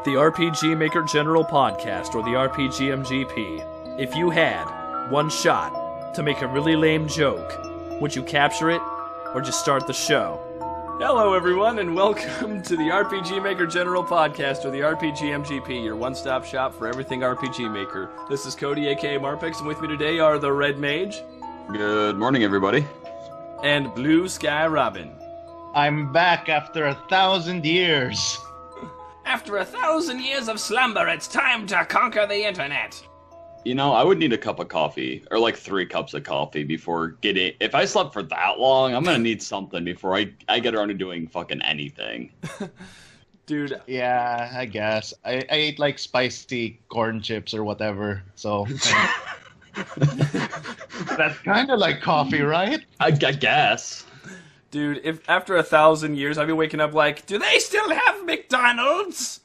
The RPG Maker General Podcast, or the RPG MGP. If you had one shot to make a really lame joke, would you capture it, or just start the show? Hello everyone, and welcome to the RPG Maker General Podcast, or the RPG MGP, your one-stop shop for everything RPG Maker. This is Cody, aka Marpix, and with me today are the Red Mage. Good morning, everybody. And Blue Sky Robin. I'm back after 1,000 years. After 1,000 years of slumber, it's time to conquer the internet. You know, I would need a cup of coffee, or like 3 cups of coffee before getting... If I slept for that long, I'm gonna need something before I get around to doing fucking anything. Dude. Yeah, I guess. I ate like spicy corn chips or whatever, so... That's kind of like coffee, right? I guess. Dude, if after 1,000 years I'd be waking up like, do they still have McDonald's?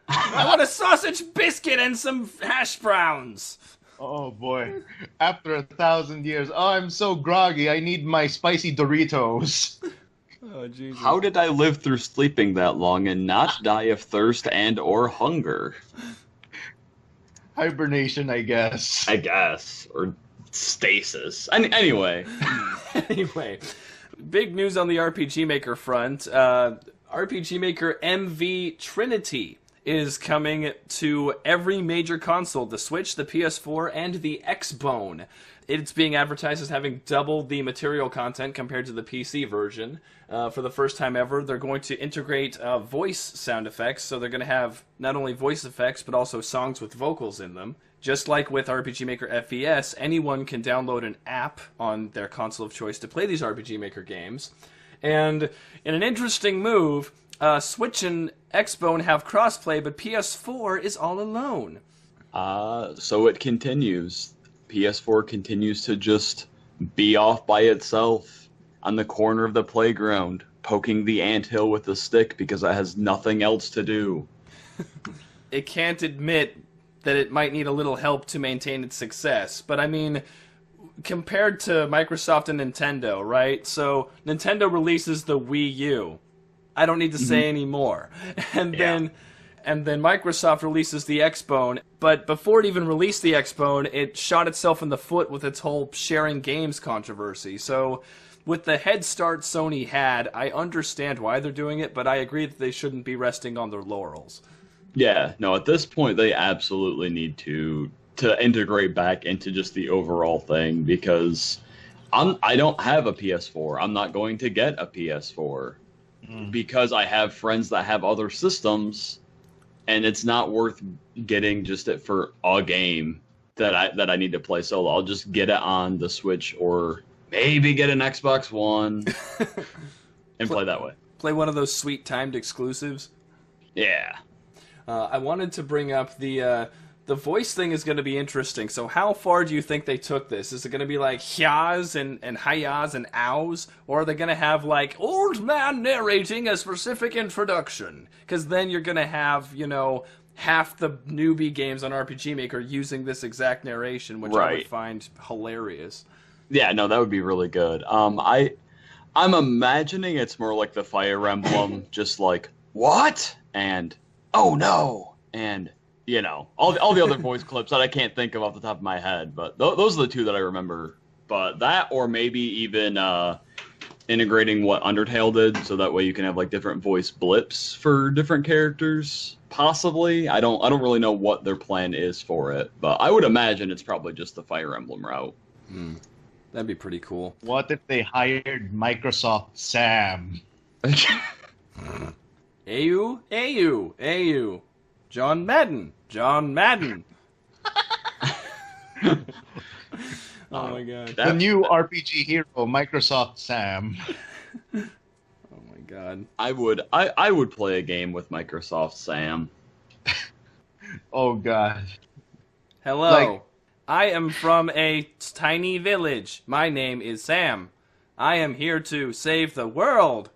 I want a sausage biscuit and some hash browns. Oh boy. After 1,000 years, oh, I'm so groggy, I need my spicy Doritos. Oh, Jesus. How did I live through sleeping that long and not die of thirst and or hunger? Hibernation, I guess. Or stasis. Anyway. Anyway, big news on the RPG Maker front. RPG Maker MV Trinity is coming to every major console, the Switch, the PS4, and the Xbone. It's being advertised as having double the material content compared to the PC version. For the first time ever, they're going to integrate voice sound effects, so they're going to have not only voice effects, but also songs with vocals in them. Just like with RPG Maker FVS, anyone can download an app on their console of choice to play these RPG Maker games. And in an interesting move, Switch and Xbone have crossplay, but PS4 is all alone. So it continues. PS4 continues to just be off by itself on the corner of the playground, poking the anthill with a stick because it has nothing else to do. It can't admit that it might need a little help to maintain its success, but I mean, compared to Microsoft and Nintendo, right? So Nintendo releases the Wii U. I don't need to say any more. And then Microsoft releases the Xbone, but before it even released the Xbone, it shot itself in the foot with its whole sharing games controversy. So with the head start Sony had, I understand why they're doing it, but I agree that they shouldn't be resting on their laurels. Yeah, no, at this point they absolutely need to integrate back into just the overall thing, because I don't have a PS4. I'm not going to get a PS4 because I have friends that have other systems, and it's not worth getting just it for a game that I need to play solo. I'll just get it on the Switch or maybe get an Xbox One and play that way. Play one of those sweet timed exclusives. Yeah. I wanted to bring up the voice thing is going to be interesting. So how far do you think they took this? Is it going to be like hyas and hayas and ows? Or are they going to have like old man narrating a specific introduction? Because then you're going to have, you know, half the newbie games on RPG Maker using this exact narration, which I would find hilarious. Yeah, no, that would be really good. I'm imagining it's more like the Fire Emblem, just like, what? And, oh no! And, you know, all the other voice clips that I can't think of off the top of my head, but those are the two that I remember. But that, or maybe even integrating what Undertale did, so that way you can have like different voice blips for different characters. Possibly, I don't really know what their plan is for it, but I would imagine it's probably just the Fire Emblem route. That'd be pretty cool. What if they hired Microsoft Sam? AU. John Madden. Oh my god. The new RPG hero, Microsoft Sam. Oh my god. I would play a game with Microsoft Sam. Oh god. Hello. I am from a tiny village. My name is Sam. I am here to save the world.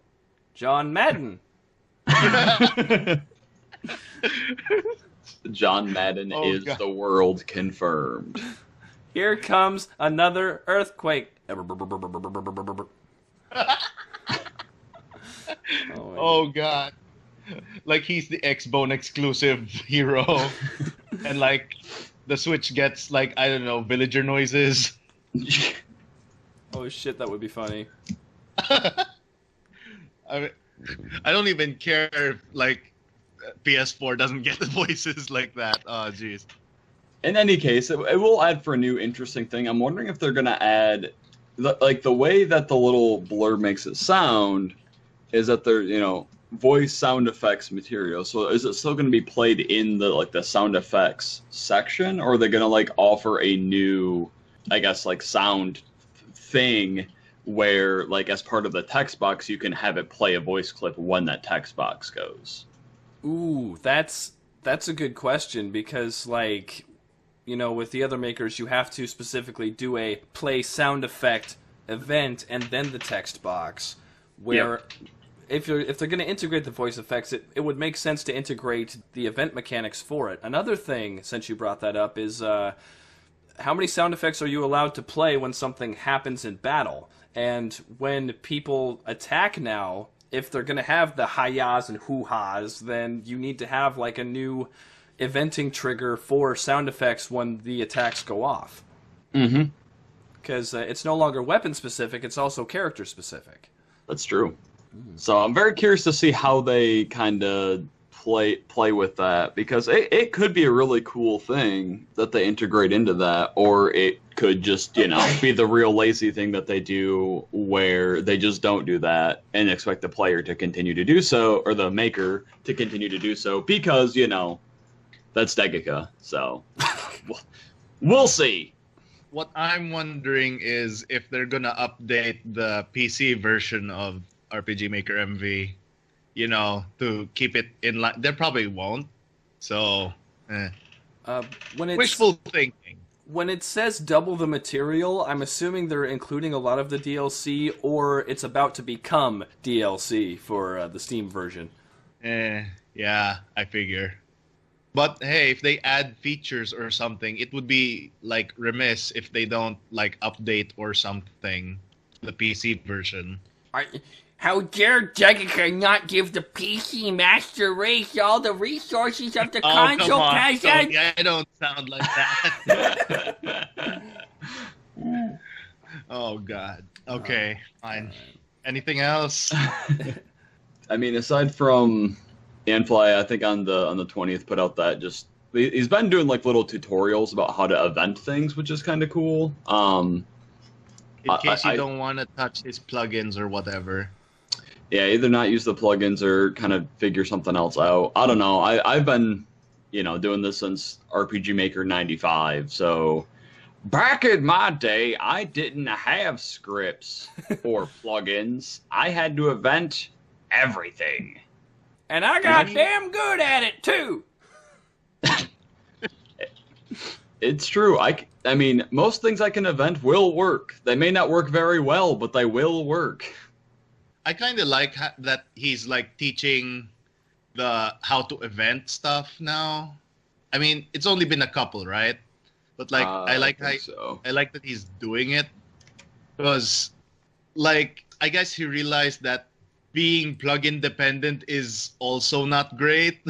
John Madden. John Madden is God. the world confirmed. Here comes another earthquake. Oh god. Like he's the X-Bone exclusive hero, and like the Switch gets like I don't know villager noises. Oh shit, that would be funny. I mean, I don't even care if like PS4 doesn't get the voices like that. Oh jeez. In any case, it will add for a new interesting thing. I'm wondering if they're gonna add, the way that the little blurb makes it sound, is that they're voice sound effects material. So is it still gonna be played in the sound effects section, or are they gonna offer a new, I guess sound thing where as part of the text box you can have it play a voice clip when that text box goes? Ooh, that's a good question, because with the other makers, you have to specifically do a play sound effect event and then the text box. Where if they're going to integrate the voice effects, it would make sense to integrate the event mechanics for it. Another thing, since you brought that up, is how many sound effects are you allowed to play when something happens in battle? And when people attack now, if they're going to have the hi-yas and hoo-has, then you need to have a new eventing trigger for sound effects when the attacks go off. Mm-hmm. Because it's no longer weapon specific, it's also character specific. That's true. So I'm very curious to see how they kind of play with that, because it could be a really cool thing that they integrate into that, or it could just be the real lazy thing that they do where they just don't do that and expect the player to continue to do so, or the maker to continue to do so, because that's Degica. So we'll see. What I'm wondering is if they're gonna update the PC version of RPG Maker MV, to keep it in line. They probably won't. So, When wishful thinking. When it says double the material, I'm assuming they're including a lot of the DLC, or it's about to become DLC for the Steam version. Yeah, I figure. But hey, if they add features or something, it would be remiss if they don't update or something the PC version. How dare Degica not give the PC Master Race all the resources of the console, come on, peasant? Tony, I don't sound like that. Oh God. Okay, fine. Anything else? I mean, aside from Yanfly, I think on the 20th put out that he's been doing little tutorials about how to event things, which is kind of cool. In case you don't want to touch his plugins or whatever. Yeah, either not use the plugins or kind of figure something else out. I don't know. I've been, doing this since RPG Maker 95. So back in my day, I didn't have scripts or plugins. I had to event everything. And I got damn good at it, too. It's true. I mean, most things I can event will work. They may not work very well, but they will work. I kind of like that he's teaching the how to event stuff now. I mean, it's only been a couple, right? But I like that he's doing it, because I guess he realized that being plugin dependent is also not great.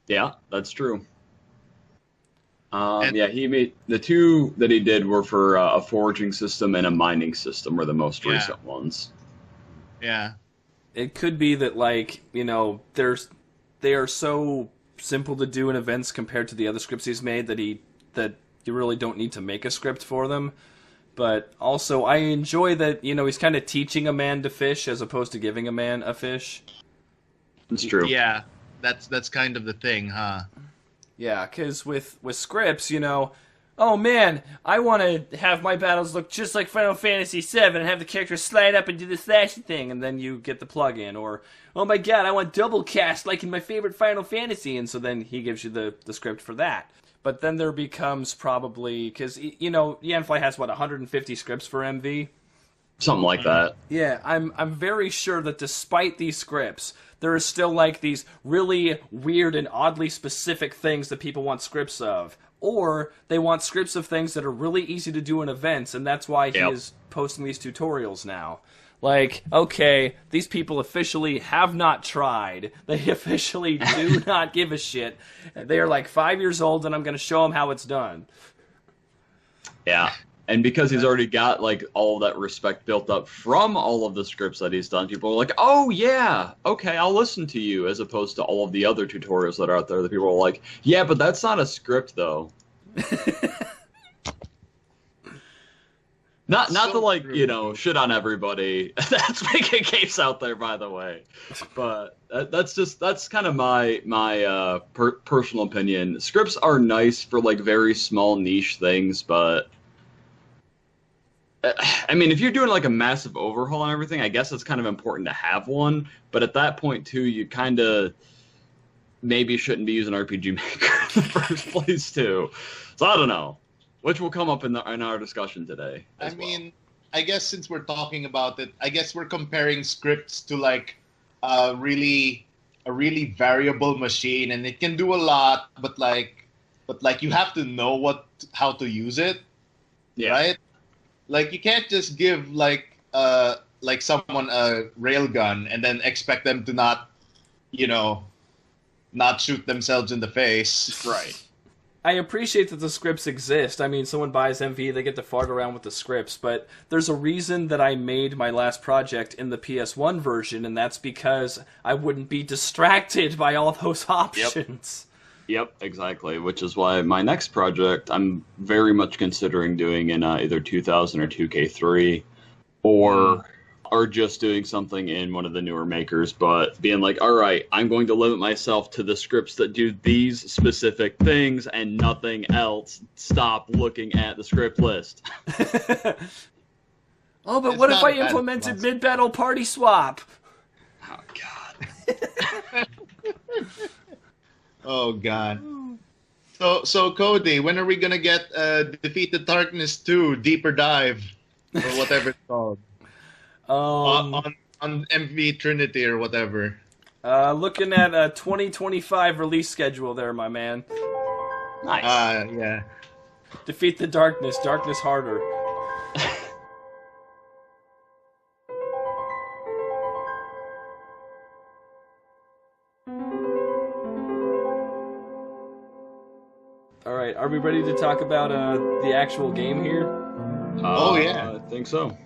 Yeah, that's true. He made the two that he did were for a foraging system and a mining system were the most recent ones. Yeah. It could be that they are so simple to do in events compared to the other scripts he's made that you really don't need to make a script for them. But also, I enjoy that he's kind of teaching a man to fish as opposed to giving a man a fish. It's true. Yeah, that's kind of the thing, huh? Yeah, because with scripts, oh man, I want to have my battles look just like Final Fantasy VII and have the characters slide up and do the slashy thing, and then you get the plug-in. Or, oh my god, I want double cast like in my favorite Final Fantasy, and so then he gives you the script for that. But then there becomes probably, because, Yanfly has, 150 scripts for MV? Something like that. Yeah, I'm very sure that despite these scripts, there are still, these really weird and oddly specific things that people want scripts of. Or they want scripts of things that are really easy to do in events, and that's why he is posting these tutorials now. Like, okay, these people officially have not tried. They officially do not give a shit. They are like 5 years old, and I'm going to show them how it's done. Yeah. And because he's already got, like, all that respect built up from all of the scripts that he's done, people are like, oh, yeah, okay, I'll listen to you, as opposed to all of the other tutorials that are out there that people are like, yeah, but that's not a script, though. Not to, like, you know, shit on everybody that's making games out there, by the way. But that's kind of my personal opinion. Scripts are nice for, like, very small niche things, but I mean, if you're doing like a massive overhaul and everything, I guess it's kind of important to have one. But at that point, too, you kind of maybe shouldn't be using RPG Maker in the first place, too. So I don't know, which will come up in our discussion today. I mean, I guess since we're talking about it, I guess we're comparing scripts to like a really variable machine, and it can do a lot, but you have to know how to use it, right? Like, you can't just give like someone a railgun and then expect them to not shoot themselves in the face. Right. I appreciate that the scripts exist. I mean, someone buys MV, they get to fart around with the scripts, but there's a reason that I made my last project in the PS1 version, and that's because I wouldn't be distracted by all those options. Yep, exactly, which is why my next project I'm very much considering doing in either 2000 or 2K3, or just doing something in one of the newer makers, but being like, all right, I'm going to limit myself to the scripts that do these specific things and nothing else. Stop looking at the script list. Oh, but what if I implemented mid-battle party swap? Oh, God. Oh, God. So Cody, when are we going to get Defeat the Darkness 2, Deeper Dive, or whatever it's called? On MV Trinity or whatever. Looking at a 2025 release schedule there, my man. Nice. Yeah. Defeat the Darkness, Darkness Harder. Alright, are we ready to talk about the actual game here? Yeah. I think so.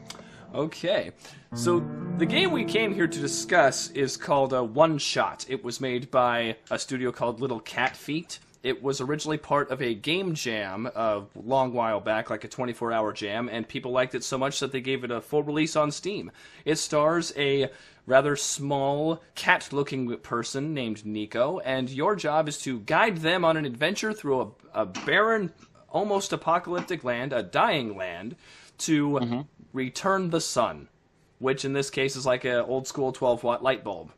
Okay, so the game we came here to discuss is called OneShot. It was made by a studio called Little Cat Feet. It was originally part of a game jam a long while back, like a 24-hour jam, and people liked it so much that they gave it a full release on Steam. It stars a rather small, cat-looking person named Niko, and your job is to guide them on an adventure through a barren, almost apocalyptic land, a dying land, to return the sun, which in this case is like an old-school 12-watt light bulb.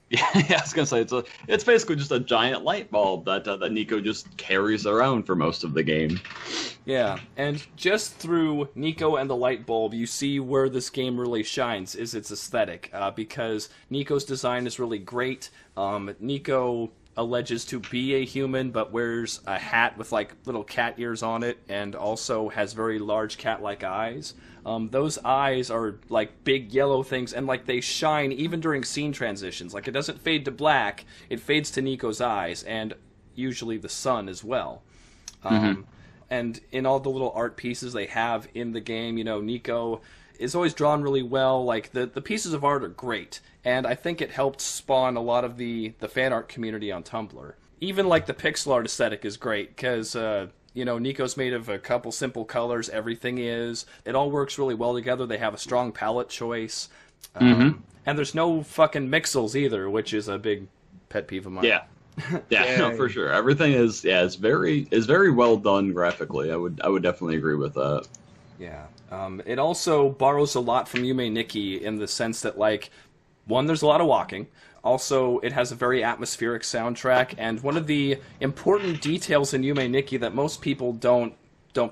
Yeah, I was gonna say it's basically just a giant light bulb that Niko just carries around for most of the game. Yeah, and just through Niko and the light bulb, you see where this game really shines is its aesthetic, because Niko's design is really great. Niko alleges to be a human, but wears a hat with like little cat ears on it, and also has very large cat-like eyes. Those eyes are like big yellow things, and like they shine even during scene transitions. Like, it doesn't fade to black, it fades to Niko's eyes, and usually the sun as well. And in all the little art pieces they have in the game, you know, Niko is always drawn really well. Like, the pieces of art are great, and I think it helped spawn a lot of the fan art community on Tumblr. Even, like, the pixel art aesthetic is great, because, you know, Niko's made of a couple simple colors, everything is. It all works really well together. They have a strong palette choice. And there's no fucking mixels either, which is a big pet peeve of mine. Yeah, no, for sure. Everything is very well done graphically. I would definitely agree with that. Yeah. It also borrows a lot from Yume Nikki in the sense that, like, one, there's a lot of walking. Also, it has a very atmospheric soundtrack, and one of the important details in Yume Nikki that most people don't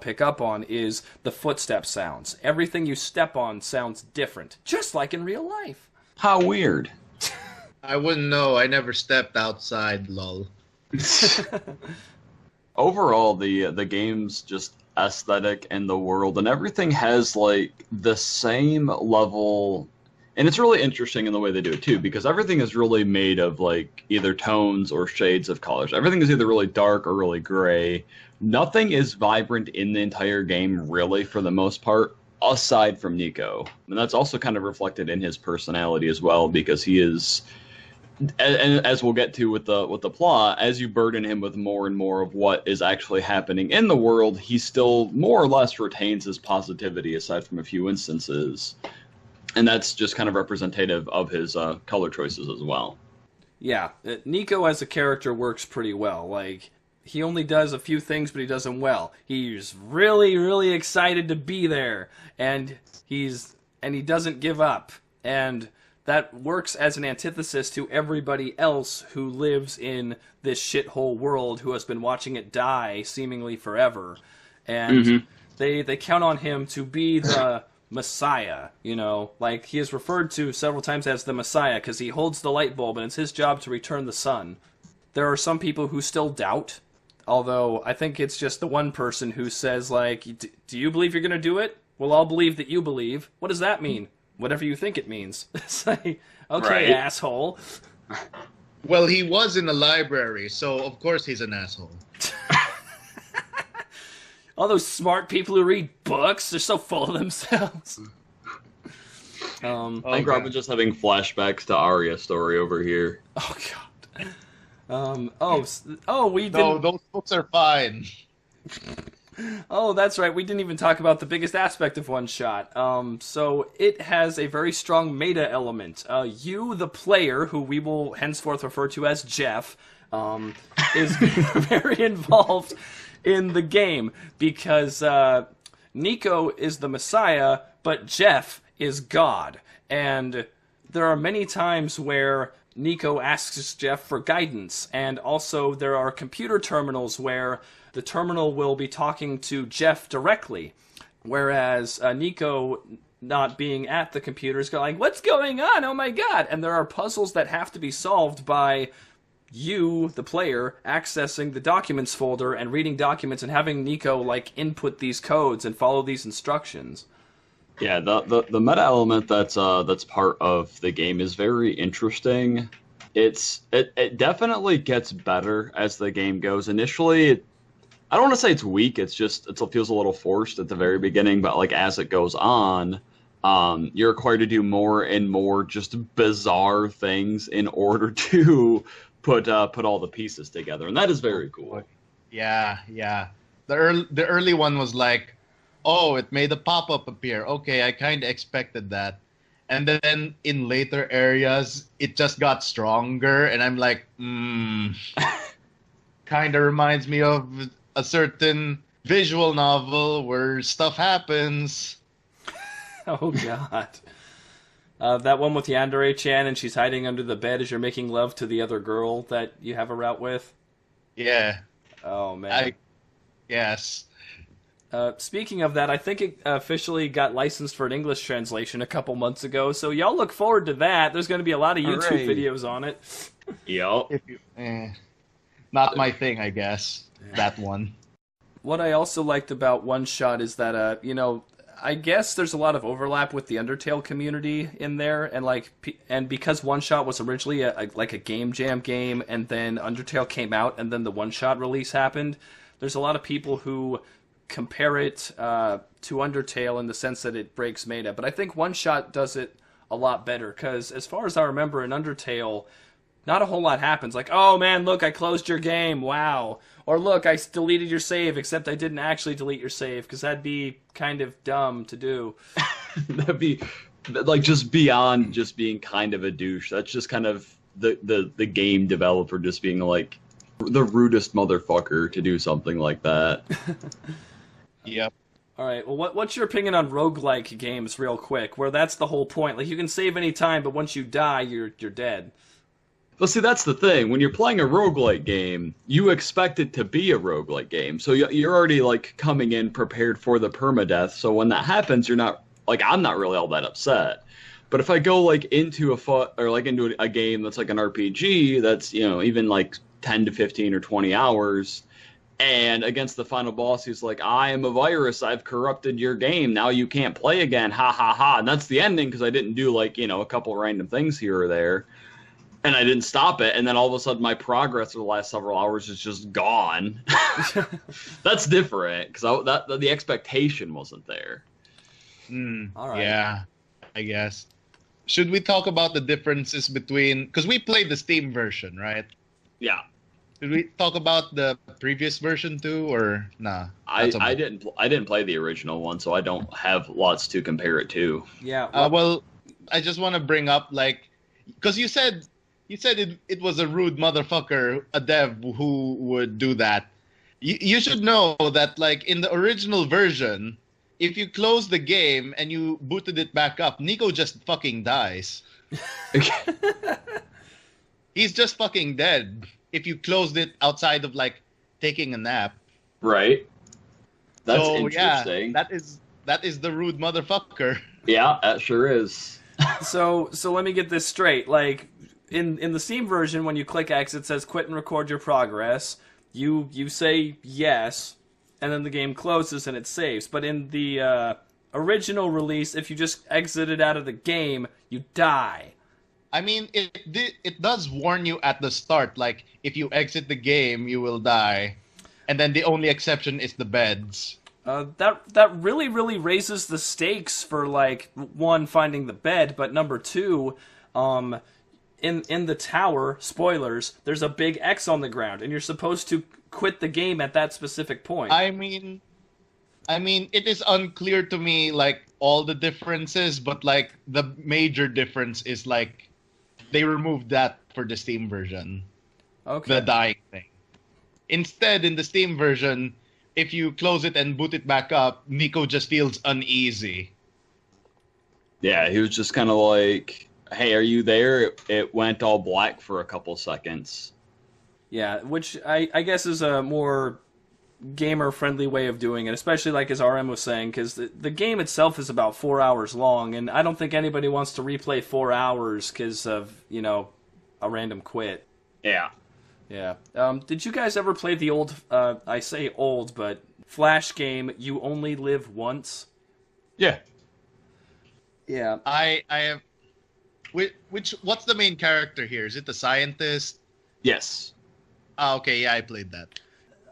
pick up on is the footstep sounds. Everything you step on sounds different, just like in real life. How weird. I wouldn't know. I never stepped outside, lol. Overall, the game's just aesthetic and the world and everything has like the same level. And it's really interesting in the way they do it too, because everything is really made of like either tones or shades of colors. Everything is either really dark or really gray. Nothing is vibrant in the entire game, really, for the most part, aside from Niko. And that's also kind of reflected in his personality as well, because he is, and as we'll get to with the plot, as you burden him with more and more of what is actually happening in the world, he still more or less retains his positivity, aside from a few instances. And that's just kind of representative of his color choices as well. Yeah, Niko as a character works pretty well. Like, he only does a few things, but he does them well. He's really, really excited to be there, and he doesn't give up. And that works as an antithesis to everybody else who lives in this shithole world, who has been watching it die seemingly forever. And they count on him to be the Messiah, you know, like he is referred to several times as the Messiah because he holds the light bulb and it's his job to return the sun. There are some people who still doubt, although I think it's just the one person who says, like, do you believe you're going to do it? Well, I'll believe that you believe. What does that mean? Whatever you think it means. It's like, okay, right. Asshole. Well, he was in the library, so of course he's an asshole. All those smart people who read books, they're so full of themselves. I think Robin's just having flashbacks to Arya's story over here. Oh, God. We didn't... No, those books are fine. Oh, that's right. We didn't even talk about the biggest aspect of OneShot. So it has a very strong meta element. You, the player, who we will henceforth refer to as Jeff, is very involved in the game because Niko is the Messiah, but Jeff is God. And there are many times where Niko asks Jeff for guidance, and also there are computer terminals where the terminal will be talking to Jeff directly, whereas Niko, not being at the computer, is going, what's going on? Oh my God! And there are puzzles that have to be solved by you, the player, accessing the documents folder and reading documents and having Niko like input these codes and follow these instructions. Yeah, the meta element that's part of the game is very interesting. It definitely gets better as the game goes. Initially, I don't want to say it's weak. It feels a little forced at the very beginning, but like as it goes on, you're required to do more and more just bizarre things in order to put all the pieces together, and that is very cool. Yeah. The early one was like, oh, it made a pop-up appear. Okay, I kind of expected that. And then in later areas, it just got stronger, and I'm like, kind of reminds me of a certain visual novel where stuff happens. Oh, God. That one with Yandere-chan, and she's hiding under the bed as you're making love to the other girl that you have a route with? Yeah. Oh, man. Yes. Speaking of that, I think it officially got licensed for an English translation a couple months ago, so y'all look forward to that. There's going to be a lot of YouTube videos on it. Yep. Not my thing, I guess, that one. What I also liked about OneShot is that, I guess there's a lot of overlap with the Undertale community in there, and because OneShot was originally a game jam game, and then Undertale came out, and then the OneShot release happened, there's a lot of people who compare it to Undertale in the sense that it breaks meta, but I think OneShot does it a lot better, because as far as I remember in Undertale, not a whole lot happens. Like, oh man, look, I closed your game, wow. Or look, I deleted your save, except I didn't actually delete your save, because that'd be kind of dumb to do. That'd be, like, just beyond just being kind of a douche. That's just kind of the game developer just being, like, the rudest motherfucker to do something like that. Yep. Alright, well, what's your opinion on roguelike games, real quick, where that's the whole point? Like, you can save any time, but once you die, you're dead. Well, see, that's the thing. When you're playing a roguelike game, you expect it to be a roguelike game. So you're already, like, coming in prepared for the permadeath. So when that happens, you're not, like, I'm not really all that upset. But if I go, like, into a game that's like an RPG that's, even, like, 10 to 15 or 20 hours, And against the final boss, he's like, I am a virus. I've corrupted your game. Now you can't play again. Ha ha ha. And that's the ending because I didn't do like, a couple random things here or there. And I didn't stop it. And then all of a sudden my progress for the last several hours is just gone. That's different because the expectation wasn't there. All right. Yeah, I guess. Should we talk about the differences between... Because we played the Steam version, right? Yeah. Should we talk about the previous version too, or nah? I didn't play the original one, so I don't have lots to compare it to. Yeah. Well, I just want to bring up because you said it was a rude motherfucker, a dev who would do that. You should know that in the original version, if you close the game and you booted it back up, Niko just fucking dies. He's just fucking dead. If you closed it outside of taking a nap. Right. That's interesting. Yeah, that is the rude motherfucker. Yeah, that sure is. So let me get this straight. In the Steam version, when you click X, it says quit and record your progress. You say yes, and then the game closes and it saves. But in the original release, if you just exited out of the game, you die. I mean, it does warn you at the start, if you exit the game, you will die. And then the only exception is the beds. That really, really raises the stakes for, one, finding the bed, but number two, in the tower, spoilers, there's a big X on the ground, and you're supposed to quit the game at that specific point. I mean, it is unclear to me, all the differences, but, the major difference is, they removed that for the Steam version. Okay. The dying thing. Instead, in the Steam version, if you close it and boot it back up, Niko just feels uneasy. Yeah, he was just kind of like, hey, are you there? It went all black for a couple seconds. Yeah, which I guess is a more gamer-friendly way of doing it, especially as RM was saying, because the game itself is about 4 hours long, and I don't think anybody wants to replay 4 hours because of, a random quit. Yeah. Yeah. Did you guys ever play the old, I say old, but Flash game, You Only Live Once? Yeah. Yeah. I have... What's the main character here? Is it the scientist? Yes. Oh, okay, yeah, I played that.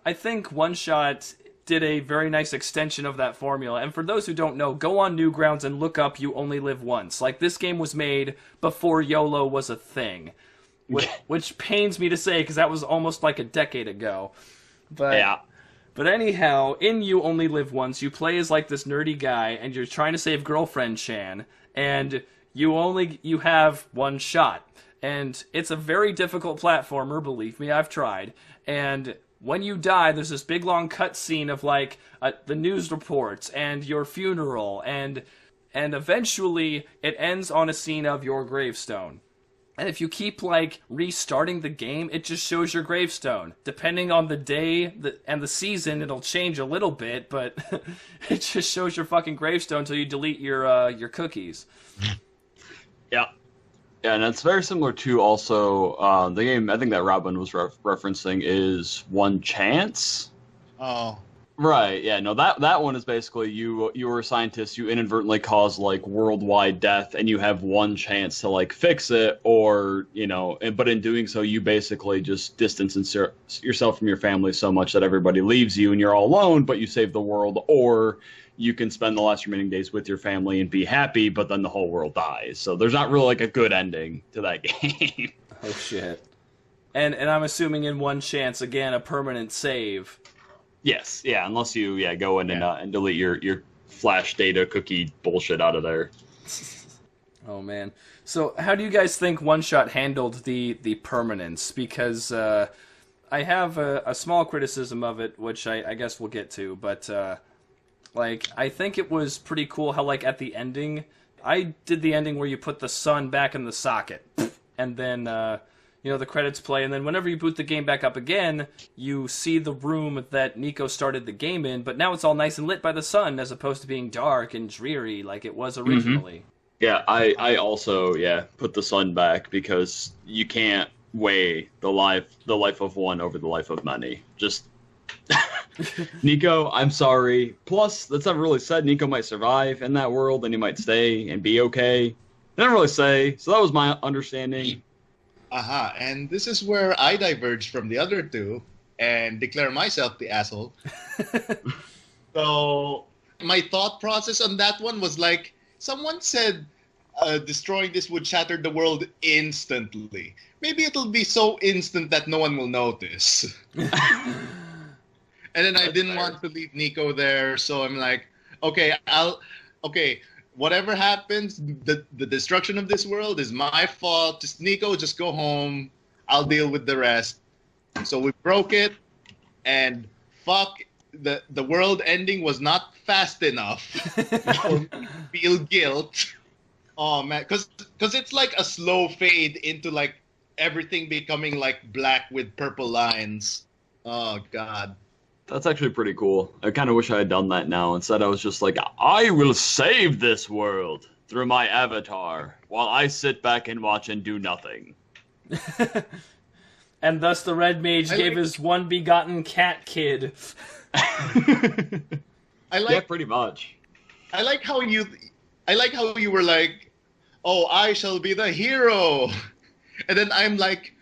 I think OneShot did a very nice extension of that formula. And for those who don't know, go on Newgrounds and look up You Only Live Once. This game was made before YOLO was a thing. Which pains me to say, because that was almost a decade ago. But, yeah. But anyhow, in You Only Live Once, you play as this nerdy guy, and you're trying to save girlfriend Shan, and you have one shot. And it's a very difficult platformer, believe me, I've tried. And when you die, there's this big long cutscene of the news reports and your funeral, and eventually it ends on a scene of your gravestone. And if you keep restarting the game, it just shows your gravestone. Depending on the day and the season, it'll change a little bit, but it just shows your fucking gravestone until you delete your cookies. Yeah. Yeah, and it's very similar to also the game I think that Robin was referencing is One Chance. Oh. Right, yeah, no, that one is basically you were a scientist, you inadvertently cause worldwide death, and you have one chance to fix it, or but in doing so you basically just distance yourself from your family so much that everybody leaves you and you're all alone, but you save the world, or you can spend the last remaining days with your family and be happy, but then the whole world dies. So there's not really a good ending to that game. Oh shit. And I'm assuming in One Chance, again, a permanent save. Yes, yeah, unless you go in and delete your flash data cookie bullshit out of there. Oh man. So how do you guys think OneShot handled the permanence? Because I have a small criticism of it, which I guess we'll get to, but I think it was pretty cool how at the ending, I did the ending where you put the sun back in the socket, and then the credits play, and then whenever you boot the game back up again, you see the room that Niko started the game in, but now it's all nice and lit by the sun, as opposed to being dark and dreary like it was originally. Yeah, I also put the sun back, because you can't weigh the life of one over the life of many. Just Niko, I'm sorry. Plus, that's not really said. Niko might survive in that world, and he might stay and be okay. They didn't really say, so that was my understanding. Aha, and this is where I diverge from the other two and declare myself the asshole. So, my thought process on that one was like, someone said destroying this would shatter the world instantly. Maybe it'll be so instant that no one will notice. And then I didn't want to leave Niko there, so I'm like, okay, whatever happens, the destruction of this world is my fault. Just Niko, just go home. I'll deal with the rest. So we broke it, and fuck, the world ending was not fast enough for me to feel guilt. Oh man, because it's like a slow fade into like everything becoming like black with purple lines. Oh god. That's actually pretty cool. I kind of wish I had done that now. Instead, I was just like, I will save this world through my avatar while I sit back and watch and do nothing. And thus the Red Mage gave his one begotten cat kid. Yeah, pretty much. I like how you were like, oh, I shall be the hero. And then I'm like,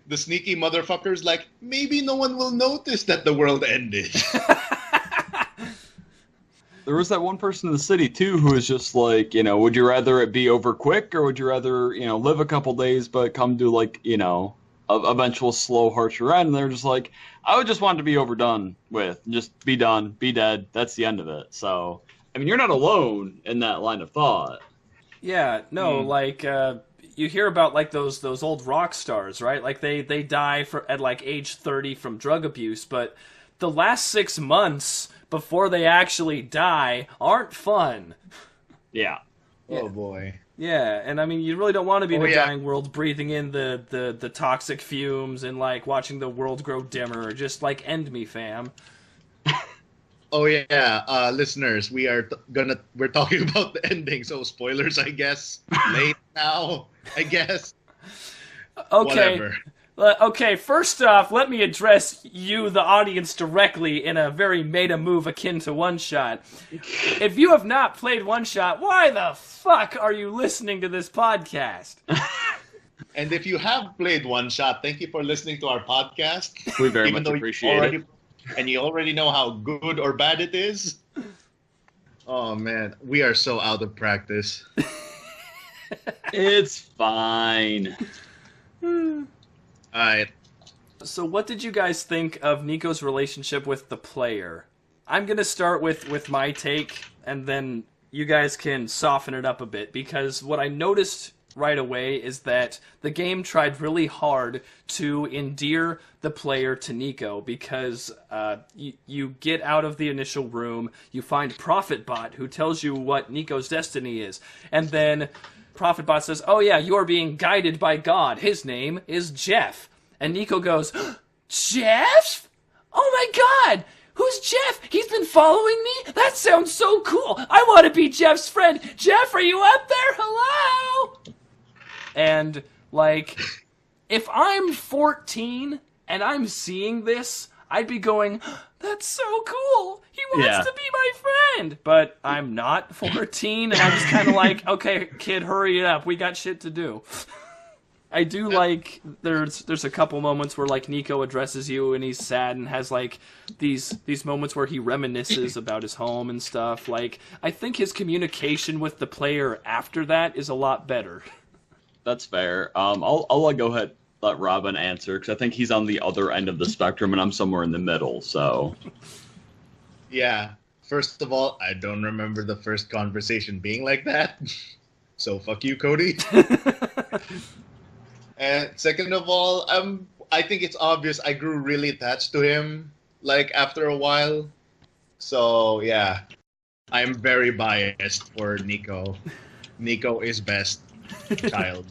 the sneaky motherfucker's like, maybe no one will notice that the world ended. There was that one person in the city, too, who was just like, would you rather it be over quick, or would you rather, live a couple days but come to, like, a eventual slow, harsher end? And they're just like, I would just want it to be overdone with. Just be done, be dead. That's the end of it. So, I mean, you're not alone in that line of thought. Yeah, no, like, you hear about, like, those old rock stars, right? Like, they die at, like, age 30 from drug abuse, but the last 6 months before they actually die aren't fun. Yeah. Oh, boy. Yeah, and I mean, you really don't want to be in a dying world breathing in the toxic fumes and, like, watching the world grow dimmer. Just, like, end me, fam. Oh yeah, listeners, we're talking about the ending, so spoilers, I guess. Late now, I guess. Okay. Whatever. Okay, first off, let me address you, the audience, directly in a very meta move akin to OneShot. If you have not played OneShot, why the fuck are you listening to this podcast? And if you have played OneShot, thank you for listening to our podcast. We very much appreciate it. And you already know how good or bad it is. Oh man, we are so out of practice. It's fine. Alright. So what did you guys think of Niko's relationship with the player? I'm going to start with my take, and then you guys can soften it up a bit, because what I noticed right away is that the game tried really hard to endear the player to Niko, because you get out of the initial room, you find Prophetbot, who tells you what Niko's destiny is, and then Prophetbot says, oh yeah, you're being guided by God. His name is Jeff. And Niko goes, Jeff? Oh my god! Who's Jeff? He's been following me? That sounds so cool! I want to be Jeff's friend! Jeff, are you up there? Hello? And, like, if I'm 14 and I'm seeing this, I'd be going, that's so cool! He wants to be my friend! But I'm not 14, and I'm just kind of like, okay, kid, hurry it up. We got shit to do. I do like, there's a couple moments where, like, Niko addresses you and he's sad and has, like, these moments where he reminisces about his home and stuff. Like, I think his communication with the player after that is a lot better. That's fair. I'll go ahead and let Robin answer, because I think he's on the other end of the spectrum and I'm somewhere in the middle, so. Yeah. First of all, I don't remember the first conversation being like that. So fuck you, Cody. And second of all, I think it's obvious I grew really attached to him, like, after a while. So, yeah. I'm very biased for Niko. Niko is best child.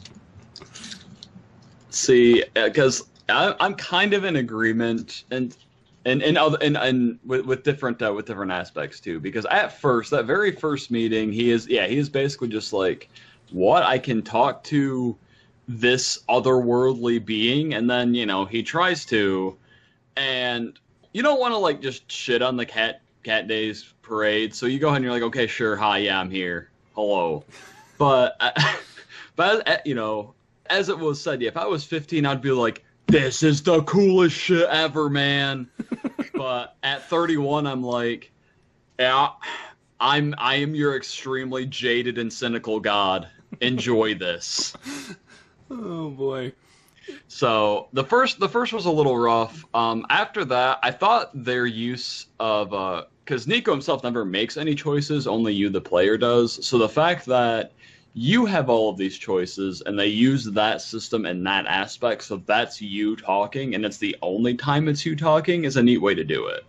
See, because I'm kind of in agreement, and with different aspects too. Because at first, that very first meeting, he is basically just like, what, I can talk to this otherworldly being, and then he tries to, and you don't want to like just shit on the cat days parade, so you go ahead and you're like, okay, sure, hi, yeah, I'm here, hello. But you know, as it was said, yeah, if I was 15, I'd be like, this is the coolest shit ever, man. But at 31, I'm like, yeah, I am your extremely jaded and cynical god. Enjoy this. Oh boy. So the first was a little rough. After that, I thought their use of because Niko himself never makes any choices, only you, the player, does. So the fact that you have all of these choices, and they use that system and that aspect, so that's you talking, and it's the only time it's you talking, is a neat way to do it.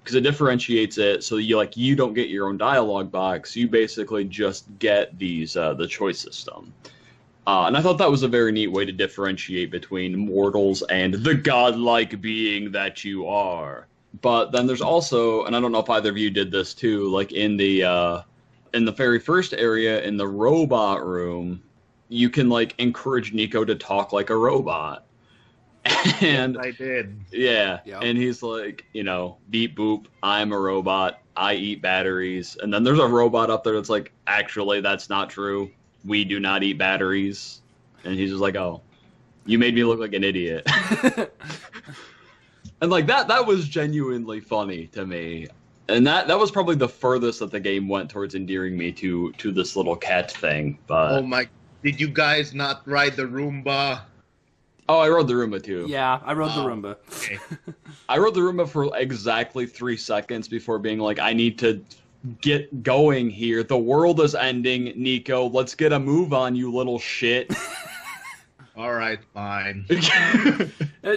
Because it differentiates it, so you don't get your own dialogue box. You basically just get these the choice system. And I thought that was a very neat way to differentiate between mortals and the godlike being that you are. But then there's also, and I don't know if either of you did this too, like in the very first area, in the robot room, you can like encourage Niko to talk like a robot. And yes, I did. Yeah. Yep. And he's like, you know, beep boop, I'm a robot, I eat batteries. And then there's a robot up there that's like, actually, that's not true. We do not eat batteries. And he's just like, oh, you made me look like an idiot. And like that was genuinely funny to me. And that was probably the furthest that the game went towards endearing me to this little cat thing. But Oh my, did you guys not ride the Roomba? oh, I rode the Roomba too. Yeah, I rode the Roomba. Okay. I rode the Roomba for exactly 3 seconds before being like, I need to get going here. The world is ending, Niko. Let's get a move on, you little shit. All right, fine.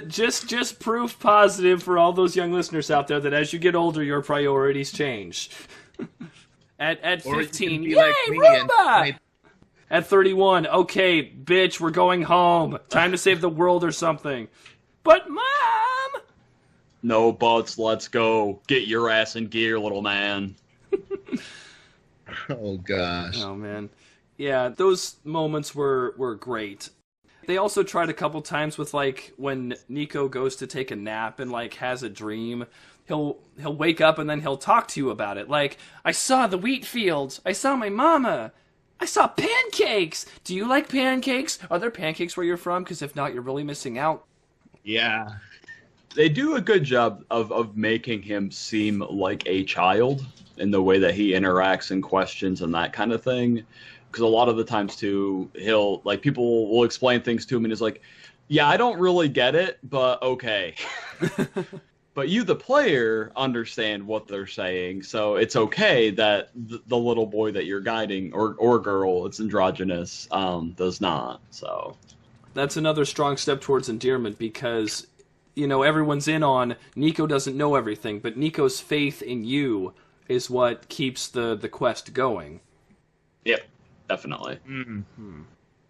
Just proof positive for all those young listeners out there that as you get older, your priorities change. At Or you 15, can be yay, like me and Roomba! At 31, okay, bitch, we're going home. Time to save the world or something. But, Mom! No buts, let's go. Get your ass in gear, little man. Oh gosh. Oh, man. Yeah, those moments were great. They also tried a couple times with, like, when Niko goes to take a nap and, like, has a dream. He'll wake up and then he'll talk to you about it. Like, I saw the wheat fields. I saw my mama. I saw pancakes! Do you like pancakes? Are there pancakes where you're from? Because if not, you're really missing out. Yeah. They do a good job of making him seem like a child in the way that he interacts and questions and that kind of thing. Because a lot of the times, too, he'll, like, people will explain things to him and he's like, yeah, I don't really get it, but okay. But you, the player, understand what they're saying, so it's okay that the little boy that you're guiding, or girl, it's androgynous, does not. So That's another strong step towards endearment because, you know, everyone's in on Niko doesn't know everything, but Niko's faith in you is what keeps the quest going. Yep, definitely. Mm-hmm.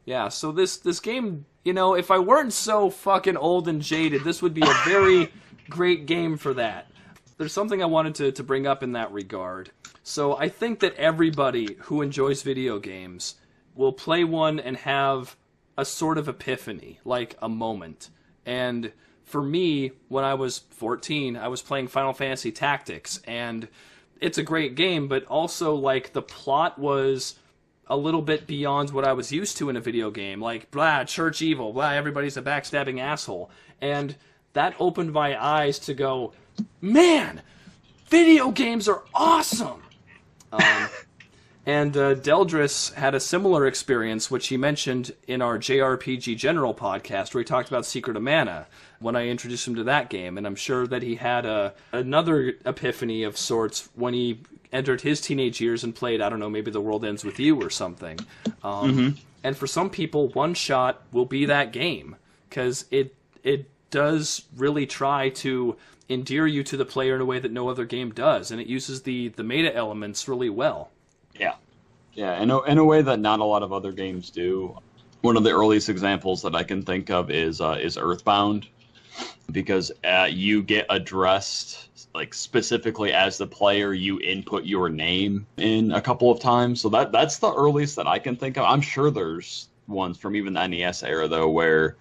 Yeah, so this game, you know, if I weren't so fucking old and jaded, this would be a very great game for that. There's something I wanted to bring up in that regard. So I think that everybody who enjoys video games will play one and have a sort of epiphany, like a moment. And for me, when I was 14, I was playing Final Fantasy Tactics, and it's a great game, but also, like, the plot was a little bit beyond what I was used to in a video game. Like, blah, church evil, blah, everybody's a backstabbing asshole. And that opened my eyes to go, man, video games are awesome! And Deldris had a similar experience, which he mentioned in our JRPG General podcast, where he talked about Secret of Mana, when I introduced him to that game. And I'm sure that he had another epiphany of sorts when he entered his teenage years and played, I don't know, maybe The World Ends With You or something. And for some people, OneShot will be that game, because it does really try to endear you to the player in a way that no other game does, and it uses the meta elements really well. Yeah, in a way that not a lot of other games do. One of the earliest examples that I can think of is Earthbound, because you get addressed, like, specifically as the player. You input your name in a couple of times, so that's the earliest that I can think of. I'm sure there's ones from even the NES era, though, where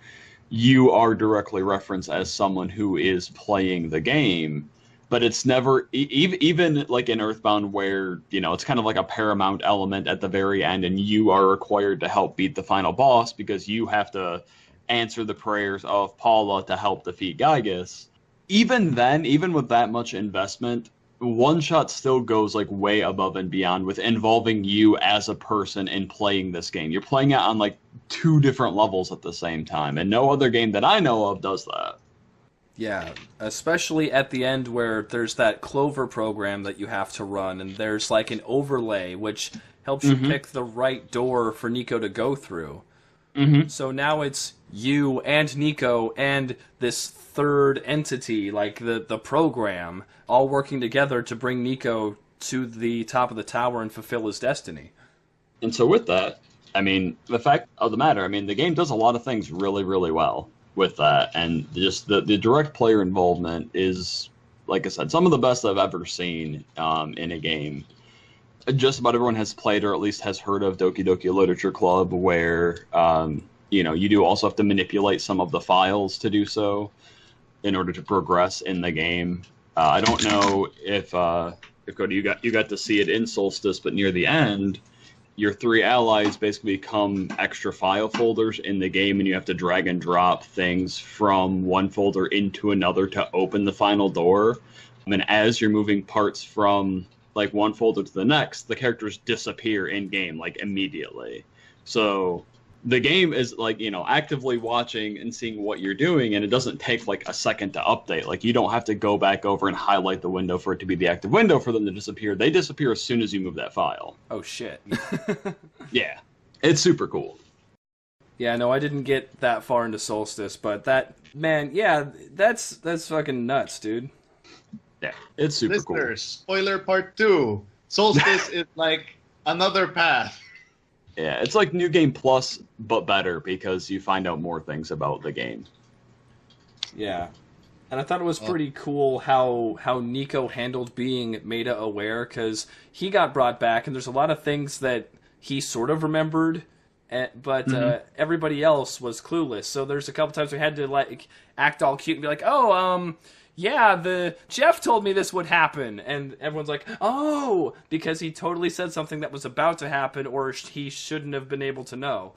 you are directly referenced as someone who is playing the game. but it's never even like in Earthbound where, you know, it's kind of like a paramount element at the very end, and you are required to help beat the final boss because you have to answer the prayers of Paula to help defeat Gygus. Even then, even with that much investment, OneShot still goes like way above and beyond with involving you as a person in playing this game. You're playing it on like 2 different levels at the same time, and no other game that I know of does that. Yeah, especially at the end where there's that Clover program that you have to run, and there's like an overlay which helps you pick the right door for Niko to go through. So now it's you and Niko and this third entity, like the program, all working together to bring Niko to the top of the tower and fulfill his destiny. And so with that, I mean, the fact of the matter, I mean, the game does a lot of things really, really well with that, and just the direct player involvement is, like I said, some of the best I've ever seen in a game. Just about everyone has played or at least has heard of Doki Doki Literature Club, where you know, you do also have to manipulate some of the files to do so in order to progress in the game. I don't know if Cody, you got to see it in Solstice, but near the end, your 3 allies basically become extra file folders in the game, and you have to drag and drop things from one folder into another to open the final door. And as you're moving parts from like one folder to the next, the characters disappear in game like immediately. So the game is like, you know, actively watching and seeing what you're doing, and it doesn't take like a second to update. Like, you don't have to go back over and highlight the window for it to be the active window for them to disappear. They disappear as soon as you move that file. Oh shit. Yeah, it's super cool. Yeah, no, I didn't get that far into Solstice, but that, man, yeah, that's fucking nuts, dude. Yeah, it's super Listeners, cool. spoiler part 2. Solstice is like another path. Yeah, it's like New Game Plus, but better because you find out more things about the game. Yeah. And I thought it was pretty cool how Niko handled being meta aware, because he got brought back, and there's a lot of things that he sort of remembered, but everybody else was clueless. So there's a couple times we had to like act all cute and be like, oh, yeah, the Jeff told me this would happen, and everyone's like, oh, because he totally said something that was about to happen, or he shouldn't have been able to know.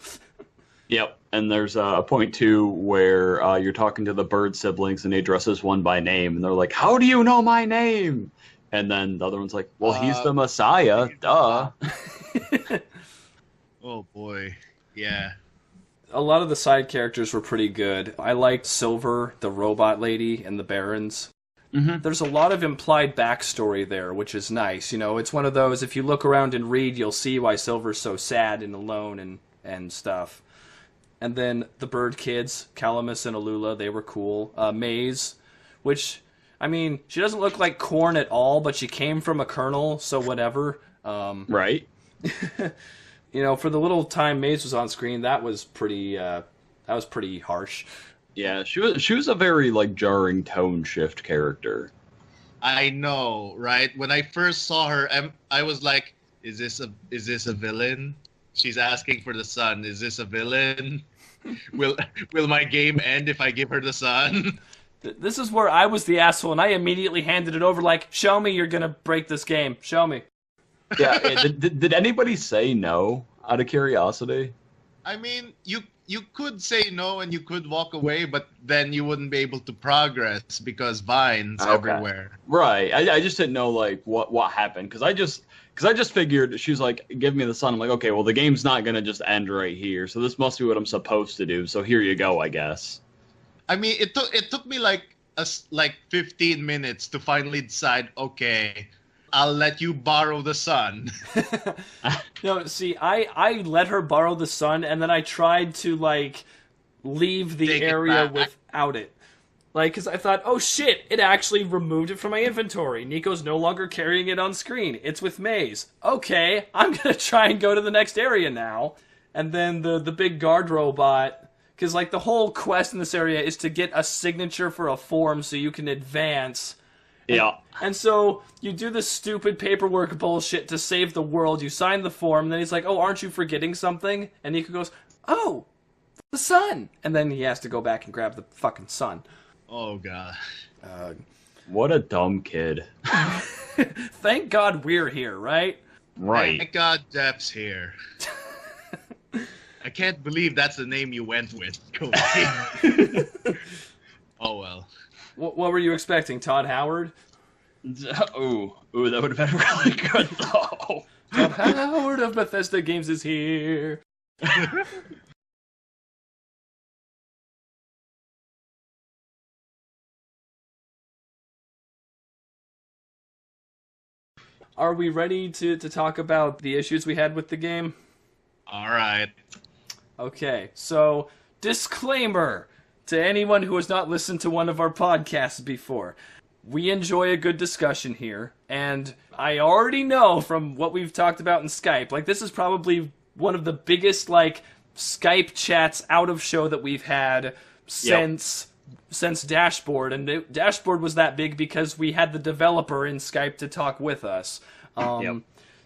Yep, and there's a point, too, where you're talking to the bird siblings, and he addresses one by name, and they're like, how do you know my name? And then the other one's like, well, he's the Messiah, duh. Oh, boy. Yeah. A lot of the side characters were pretty good. I liked Silver, the robot lady, and the Barons. There's a lot of implied backstory there, which is nice. You know, it's one of those, if you look around and read, you'll see why Silver's so sad and alone and stuff. And then the bird kids, Calamus and Alula, they were cool. Maze, which, I mean, she doesn't look like corn at all, but she came from a kernel, so whatever. Right. You know, for the little time Maze was on screen, that was pretty harsh. Yeah, she was a very like jarring tone shift character. I know, right? When I first saw her, I was like, is this a villain? She's asking for the sun. Is this a villain? Will my game end if I give her the sun? This is where I was the asshole, and I immediately handed it over like, show me you're gonna break this game. Show me. Yeah, did anybody say no out of curiosity? I mean, you could say no and you could walk away, but then you wouldn't be able to progress because vines everywhere. Right. I just didn't know like what happened because I just figured she was like, give me the sun. I'm like, okay, well the game's not gonna just end right here, so this must be what I'm supposed to do. So here you go, I guess. I mean, it took me like 15 minutes to finally decide. Okay, I'll let you borrow the sun. No, see, I let her borrow the sun, and then I tried to, like, leave the area without it. Like, because I thought, oh shit, it actually removed it from my inventory. Niko's no longer carrying it on screen. It's with Maze. Okay, I'm gonna try and go to the next area now. And then the big guard robot, because, like, the whole quest in this area is to get a signature for a form so you can advance. Yeah. And so you do this stupid paperwork bullshit to save the world. You sign the form, and then he's like, oh, aren't you forgetting something? And Niko goes, oh, the sun. And then he has to go back and grab the fucking sun. Oh, God. What a dumb kid. Thank God we're here, right? Right. Thank God Jeff's here. I can't believe that's the name you went with, Cody. Oh well. What were you expecting, Todd Howard? Ooh, that would have been really good though. Todd Howard of Bethesda Games is here. Are we ready to talk about the issues we had with the game? All right. Okay, so disclaimer to anyone who has not listened to one of our podcasts before. We enjoy a good discussion here, and I already know from what we've talked about in Skype, like this is probably one of the biggest like Skype chats out of show that we've had since Dashboard, and Dashboard was that big because we had the developer in Skype to talk with us.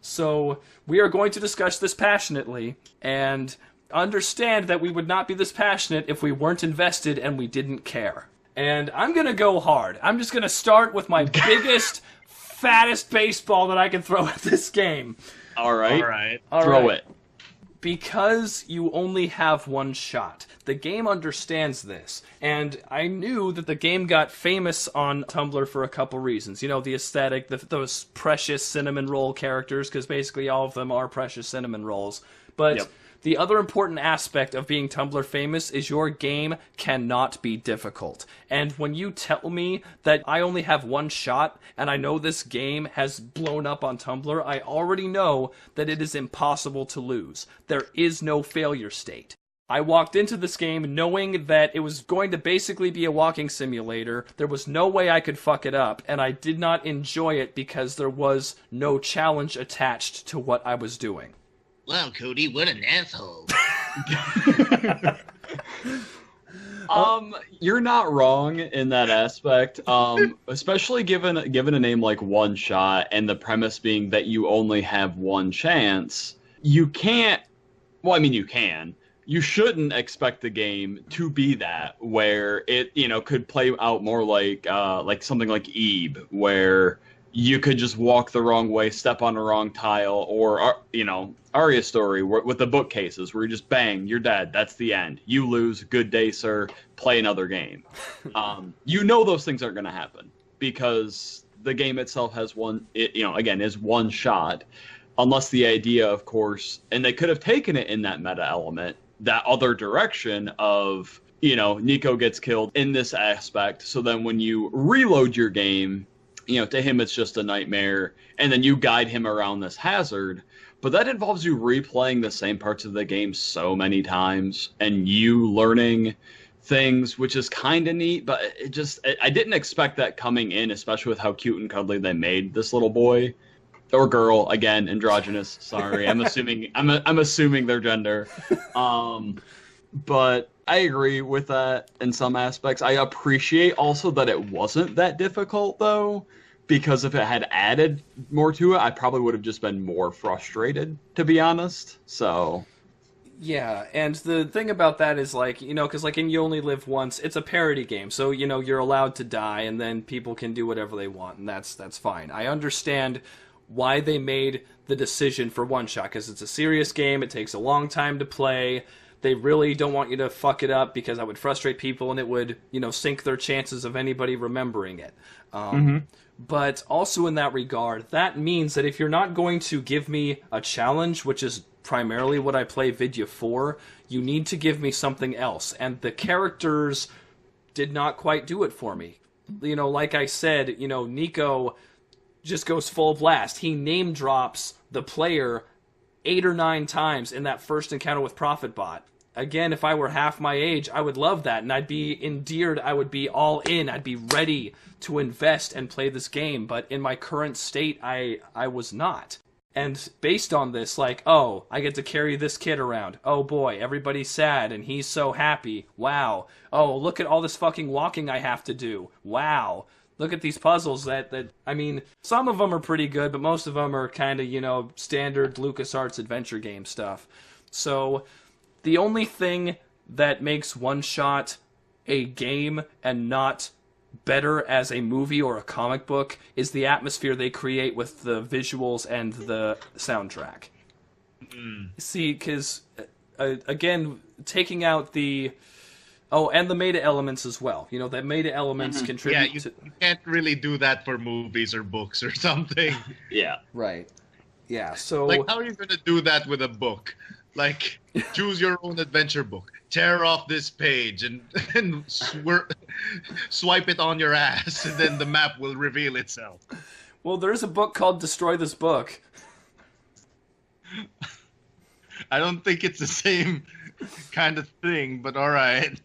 So we are going to discuss this passionately, and understand that we would not be this passionate if we weren't invested and we didn't care. And I'm going to go hard. I'm just going to start with my biggest, fattest baseball that I can throw at this game. All right. All right. Throw it. Because you only have one shot. The game understands this. And I knew that the game got famous on Tumblr for a couple reasons. You know, the aesthetic, those precious cinnamon roll characters, because basically all of them are precious cinnamon rolls. But the other important aspect of being Tumblr famous is your game cannot be difficult. And when you tell me that I only have one shot, and I know this game has blown up on Tumblr, I already know that it is impossible to lose. There is no failure state. I walked into this game knowing that it was going to basically be a walking simulator. There was no way I could fuck it up, and I did not enjoy it because there was no challenge attached to what I was doing. Wow, Cody, what an asshole. You're not wrong in that aspect. Especially given a name like OneShot and the premise being that you only have one chance, you can't. Well, I mean, you can. You shouldn't expect the game to be that, where it, could play out more like something like Ebe, where you could just walk the wrong way, step on the wrong tile, or, Arya's story with the bookcases, where you just bang, you're dead, that's the end. You lose, good day, sir, play another game. Those things aren't going to happen, because the game itself has is one shot, unless the idea, of course, and they could have taken it in that meta element, that other direction of, Niko gets killed in this aspect, so then when you reload your game, to him it's just a nightmare, and then you guide him around this hazard, but that involves you replaying the same parts of the game so many times, and you learning things, which is kind of neat, but I didn't expect that coming in, especially with how cute and cuddly they made this little boy. Or girl, again, androgynous, sorry, I'm assuming their gender. But I agree with that in some aspects. I appreciate also that it wasn't that difficult, though, because if it had added more to it, I probably would have just been more frustrated, to be honest. So, yeah, and the thing about that is, because, in You Only Live Once, it's a parody game, so, you're allowed to die, and then people can do whatever they want, and that's fine. I understand why they made the decision for OneShot, because it's a serious game, it takes a long time to play. They really don't want you to fuck it up because that would frustrate people and it would, sink their chances of anybody remembering it. But also in that regard, that means that if you're not going to give me a challenge, which is primarily what I play Vidya for, you need to give me something else. And the characters did not quite do it for me. Like I said, Niko just goes full blast. He name drops the player 8 or 9 times in that first encounter with ProfitBot. Again, if I were half my age, I would love that, and I'd be endeared, I would be all in, I'd be ready to invest and play this game, but in my current state, I was not. And based on this, I get to carry this kid around. Oh boy, everybody's sad, and he's so happy. Wow. Oh, look at all this fucking walking I have to do. Wow. Look at these puzzles some of them are pretty good, but most of them are kind of, standard LucasArts adventure game stuff. So, the only thing that makes OneShot a game and not better as a movie or a comic book is the atmosphere they create with the visuals and the soundtrack. See, because, again, taking out the... Oh, and the meta elements as well. You know, the meta elements contribute you can't really do that for movies or books or something. Yeah. Right. Yeah, so... Like, how are you going to do that with a book? Like, choose your own adventure book. Tear off this page and swipe it on your ass, and then the map will reveal itself. Well, there's a book called Destroy This Book. I don't think it's the same kind of thing, but all right.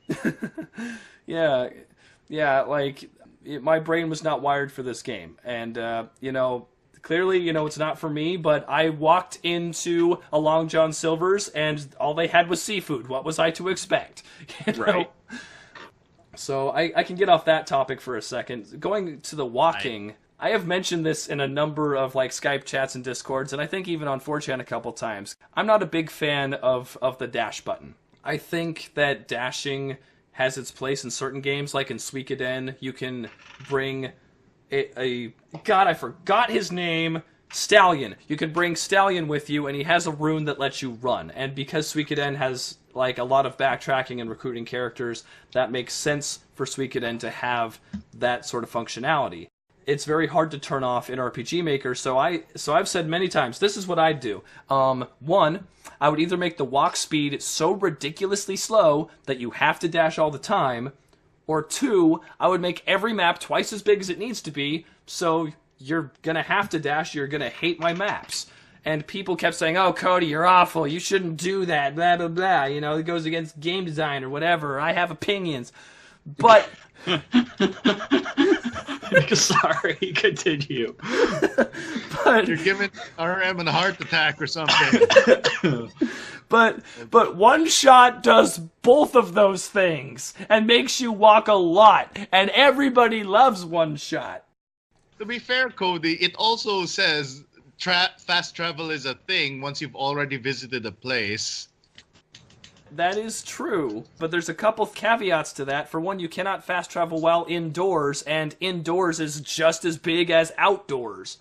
Yeah, like, my brain was not wired for this game. And, you know... Clearly, you know, it's not for me, but I walked into a Long John Silver's and all they had was seafood. What was I to expect? You know? Right. So I can get off that topic for a second. Going to the walking, I have mentioned this in a number of like Skype chats and Discords, and I think even on 4chan a couple times. I'm not a big fan of the dash button. I think that dashing has its place in certain games, like in Suikoden. You can bring... God, I forgot his name. Stallion. You can bring Stallion with you, and he has a rune that lets you run. And because Suikoden has like a lot of backtracking and recruiting characters, that makes sense for Suikoden to have that sort of functionality. It's very hard to turn off in RPG Maker, so I've said many times, this is what I'd do. One, I would either make the walk speed so ridiculously slow that you have to dash all the time, or two, I would make every map twice as big as it needs to be, so you're gonna have to dash, you're gonna hate my maps. And people kept saying, oh, Cody, you're awful, you shouldn't do that, blah, blah, blah, you know, it goes against game design or whatever, I have opinions. But... Sorry, continue. But you're giving RM a heart attack or something. But OneShot does both of those things and makes you walk a lot, and everybody loves OneShot. To be fair, Cody, it also says fast travel is a thing once you've already visited a place. That is true, but there's a couple of caveats to that. For one, you cannot fast travel while indoors, and indoors is just as big as outdoors.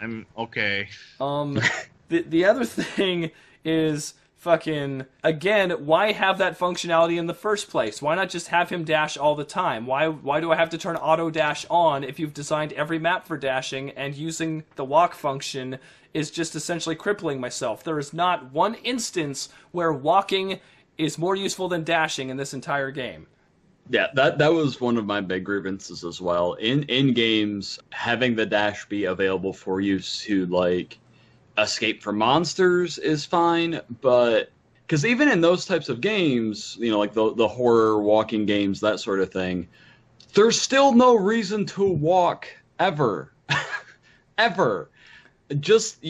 I'm okay. The other thing is fucking, again, why have that functionality in the first place? Why not just have him dash all the time? Why do I have to turn auto dash on if you've designed every map for dashing, and using the walk function is just essentially crippling myself? There is not one instance where walking is more useful than dashing in this entire game. Yeah, that was one of my big grievances as well. In games, having the dash be available for you to, like, escape from monsters is fine, but... Because even in those types of games, you know, like the horror walking games, that sort of thing, there's still no reason to walk, ever. Ever. Just...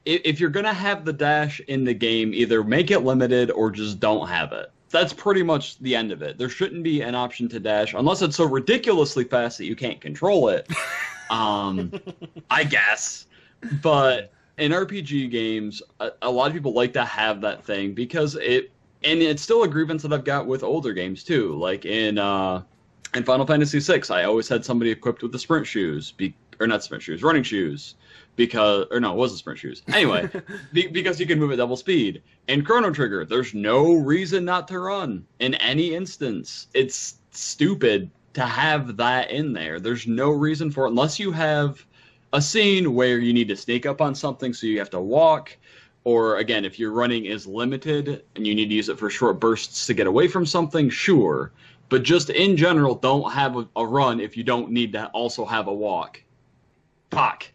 If you're going to have the dash in the game, either make it limited or just don't have it. That's pretty much the end of it. There shouldn't be an option to dash, unless it's so ridiculously fast that you can't control it. I guess. But in RPG games, a lot of people like to have that thing because it's still a grievance that I've got with older games too. Like in Final Fantasy VI, I always had somebody equipped with the sprint shoes, or not sprint shoes, running shoes. It wasn't sprint shoes. Anyway, because you can move at double speed. In Chrono Trigger, there's no reason not to run in any instance. It's stupid to have that in there. There's no reason for it unless you have a scene where you need to sneak up on something so you have to walk. Or, again, if your running is limited and you need to use it for short bursts to get away from something, sure. But just in general, don't have a run if you don't need to also have a walk. Fuck.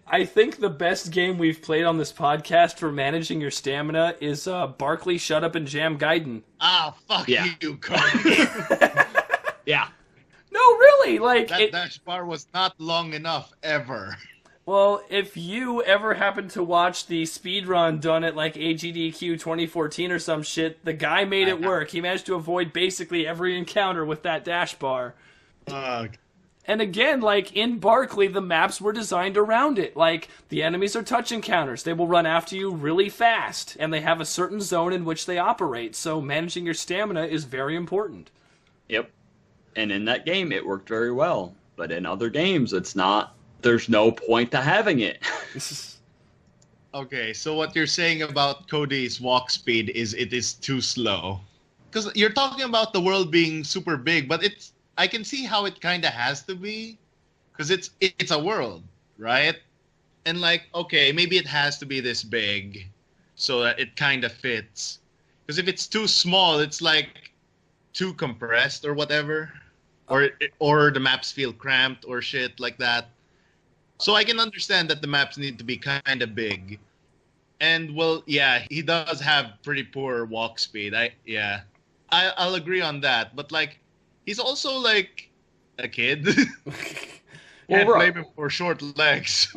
I think the best game we've played on this podcast for managing your stamina is Barkley Shut Up and Jam Gaiden. Ah, fuck you, Cody. Yeah. No, really, like... That dash bar was not long enough, ever. Well, if you ever happen to watch the speedrun done at, like, AGDQ 2014 or some shit, the guy made it work. He managed to avoid basically every encounter with that dash bar. And again, like, in Barkley, the maps were designed around it. Like, the enemies are touch encounters. They will run after you really fast, and they have a certain zone in which they operate, so managing your stamina is very important. Yep. And in that game, it worked very well. But in other games, it's not. There's no point to having it. Okay, so what you're saying about Cody's walk speed is it is too slow. Because you're talking about the world being super big, but I can see how it kind of has to be. Because it's a world, right? And like, okay, maybe it has to be this big so that it kind of fits. Because if it's too small, it's like too compressed or whatever. Or the maps feel cramped or shit like that. So I can understand that the maps need to be kind of big. And well, yeah, he does have pretty poor walk speed. I'll agree on that. But like, he's also like a kid. Can't blame him for short legs.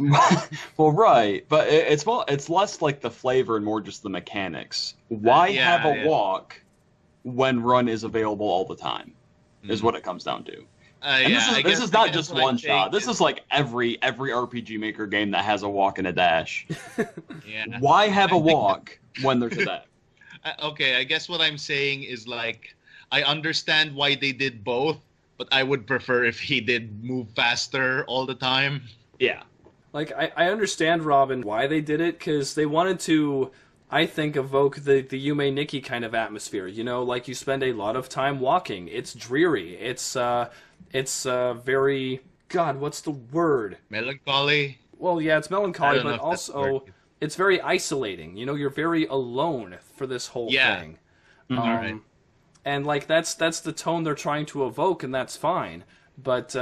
Well, right, but it's less like the flavor and more just the mechanics. Why have a walk when run is available all the time? Is what it comes down to. This is not just one shot. This is like every RPG Maker game that has a walk and a dash. Yeah. Why have a walk when there's a dash? Okay, I guess what I'm saying is like I understand why they did both, but I would prefer if he did move faster all the time. Yeah. Like, I understand, Robin, why they did it, because they wanted to, I think, evoke the Yume Nikki kind of atmosphere. You know, like, you spend a lot of time walking. It's dreary. It's very... God, what's the word? Melancholy? Well, yeah, it's melancholy, but also it's very isolating. You know, you're very alone for this whole thing. Mm-hmm. All right. And, like, that's the tone they're trying to evoke, and that's fine. But,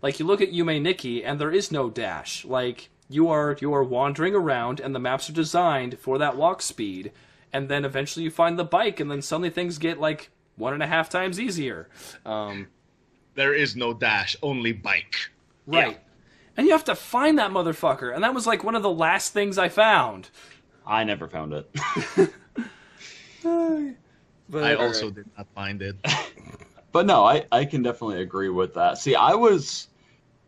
like, you look at Yume Nikki, and there is no dash. Like, you are wandering around, and the maps are designed for that walk speed, and then eventually you find the bike, and then suddenly things get, like, 1.5 times easier. There is no dash, only bike. Right. Yeah. And you have to find that motherfucker, and that was, like, one of the last things I found. I never found it. But I also did not find it. But no, I can definitely agree with that. See, I was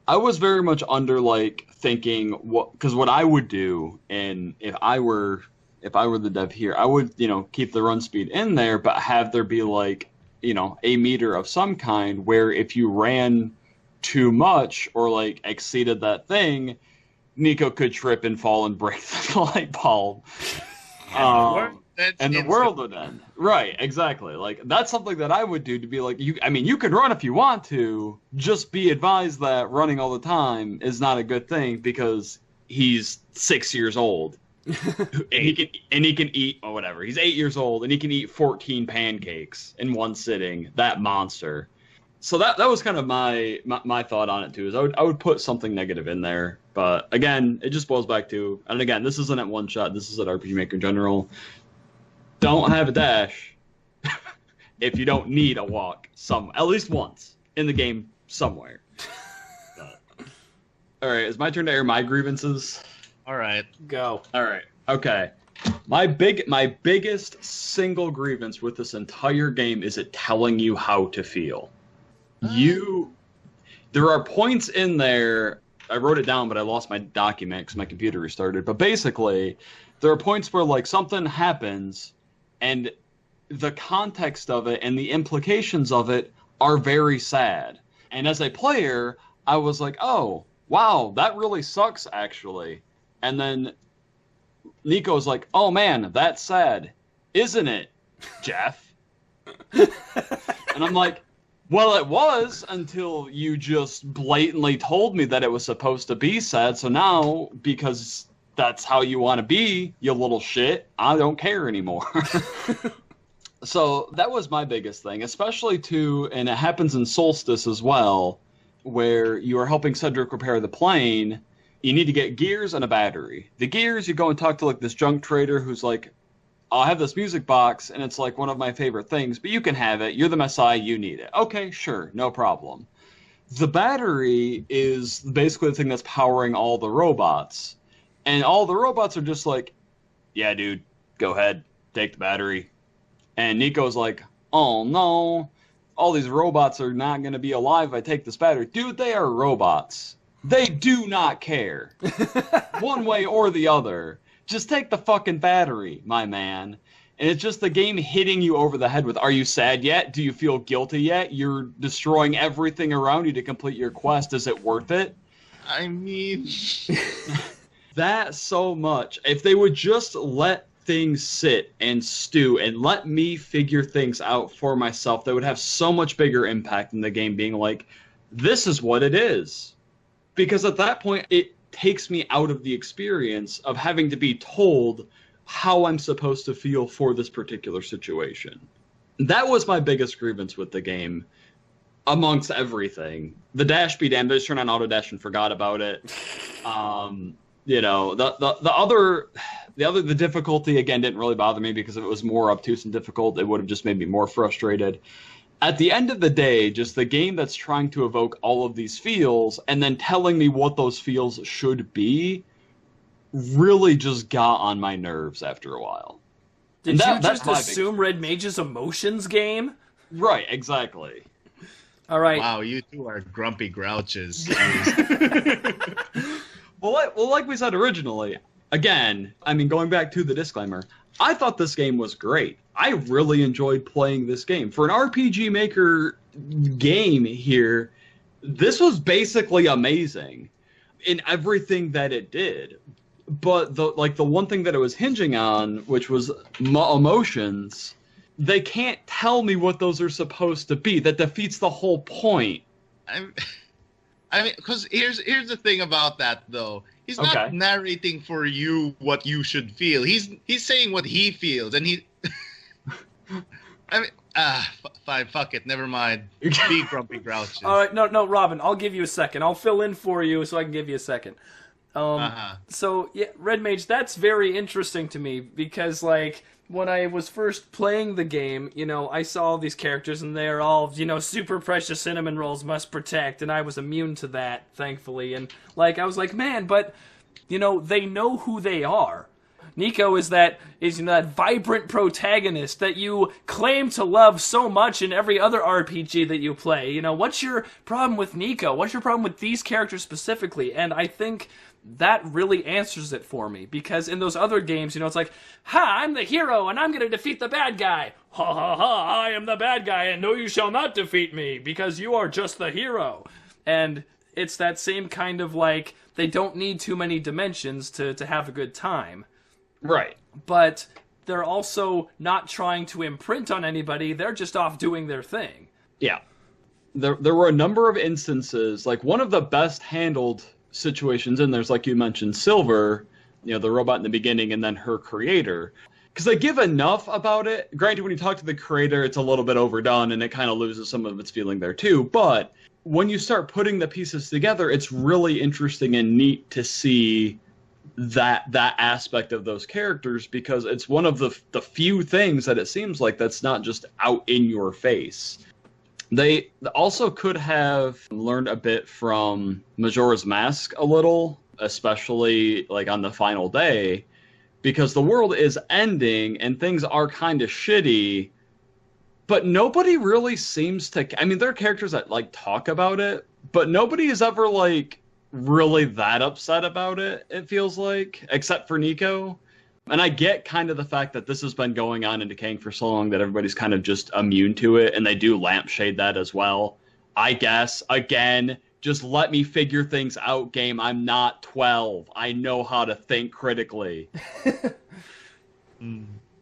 very much under like thinking what I would do, and if I were the dev here, I would keep the run speed in there, but have there be like a meter of some kind where if you ran too much or like exceeded that thing, Niko could trip and fall and break the light bulb. And the world would end. Right, exactly. Like, that's something that I would do to be like, you can run if you want to, just be advised that running all the time is not a good thing because he's 6 years old. and he can eat, or whatever. He's 8 years old, and he can eat 14 pancakes in one sitting. That monster. So that was kind of my thought on it, too, is I would put something negative in there. But, again, it just boils back to, and again, this isn't at OneShot, this is at RPG Maker in general. Don't have a dash if you don't need a walk at least once in the game somewhere. All right, it's my turn to air my grievances. All right, go. All right, okay. My biggest single grievance with this entire game is it telling you how to feel. There are points in there. I wrote it down, but I lost my document because my computer restarted. But basically, there are points where like something happens. And the context of it and the implications of it are very sad. And as a player, I was like, oh, wow, that really sucks, actually. And then Niko's like, oh, man, that's sad. Isn't it, Jeff? And I'm like, well, it was until you just blatantly told me that it was supposed to be sad. So now, because that's how you want to be, you little shit, I don't care anymore. So that was my biggest thing, especially and it happens in Solstice as well, where you are helping Cedric repair the plane. You need to get gears and a battery. The gears, you go and talk to like this junk trader who's like, I'll have this music box, and it's like one of my favorite things, but you can have it. You're the Messiah, you need it. Okay, sure, no problem. The battery is basically the thing that's powering all the robots. And all the robots are just like, yeah, dude, go ahead, take the battery. And Niko's like, oh, no, all these robots are not going to be alive if I take this battery. Dude, they are robots. They do not care. One way or the other. Just take the fucking battery, my man. And it's just the game hitting you over the head with, are you sad yet? Do you feel guilty yet? You're destroying everything around you to complete your quest. Is it worth it? I mean... That so much. If they would just let things sit and stew and let me figure things out for myself, that would have so much bigger impact in the game being like, this is what it is. Because at that point, it takes me out of the experience of having to be told how I'm supposed to feel for this particular situation. That was my biggest grievance with the game, amongst everything. The dash be damned, I just turned on auto dash and forgot about it. You know, the difficulty again didn't really bother me because if it was more obtuse and difficult, it would have just made me more frustrated. At the end of the day, just the game that's trying to evoke all of these feels and then telling me what those feels should be really just got on my nerves after a while. Did you just assume Red Mage's emotions game? Right, exactly. All right. Wow, you two are grumpy grouches. Well, like we said originally, again, I mean, going back to the disclaimer, I thought this game was great. I really enjoyed playing this game. For an RPG Maker game here, this was basically amazing in everything that it did. But the one thing that it was hinging on, which was emotions, they can't tell me what those are supposed to be. That defeats the whole point. I mean, because here's the thing about that though. He's not narrating for you what you should feel. He's saying what he feels, and he. I mean, fine, fuck it, never mind. Be grumpy grouches. All right, no, Robin, I'll give you a second. I'll fill in for you so I can give you a second. So yeah, Red Mage, that's very interesting to me because like when I was first playing the game, you know, I saw all these characters and they're all, you know, super precious cinnamon rolls must protect, and I was immune to that, thankfully. And like I was like, man, but you know, they know who they are. Niko is that vibrant protagonist that you claim to love so much in every other RPG that you play. You know, what's your problem with Niko? What's your problem with these characters specifically? And I think that really answers it for me, because in those other games, you know, it's like, ha, I'm the hero and I'm going to defeat the bad guy. Ha ha ha, I am the bad guy and no, you shall not defeat me because you are just the hero. And it's that same kind of like, they don't need too many dimensions to have a good time. Right. But they're also not trying to imprint on anybody. They're just off doing their thing. Yeah. There were a number of instances, like one of the best handled situations in there's, like you mentioned, Silver, you know, the robot in the beginning, and then her creator. Because they give enough about it. Granted, when you talk to the creator, it's a little bit overdone, and it kind of loses some of its feeling there too. But when you start putting the pieces together, it's really interesting and neat to see that aspect of those characters, because it's one of the few things that it seems like that's not just out in your face. They also could have learned a bit from Majora's Mask a little, especially like on the final day, because the world is ending and things are kind of shitty, but nobody really seems to. I mean, there are characters that like talk about it, but nobody is ever like really that upset about it, it feels like, except for Niko. And I get kind of the fact that this has been going on and decaying for so long that everybody's kind of just immune to it, and they do lampshade that as well. I guess, again, just let me figure things out, game. I'm not 12. I know how to think critically.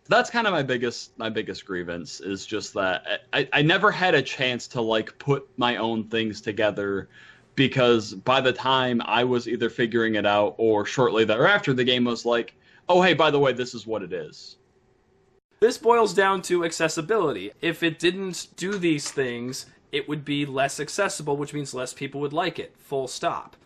That's kind of my biggest grievance, is just that I never had a chance to like put my own things together, because by the time I was either figuring it out or shortly thereafter, the game was like, oh, hey, by the way, this is what it is. This boils down to accessibility. If it didn't do these things, it would be less accessible, which means less people would like it. Full stop.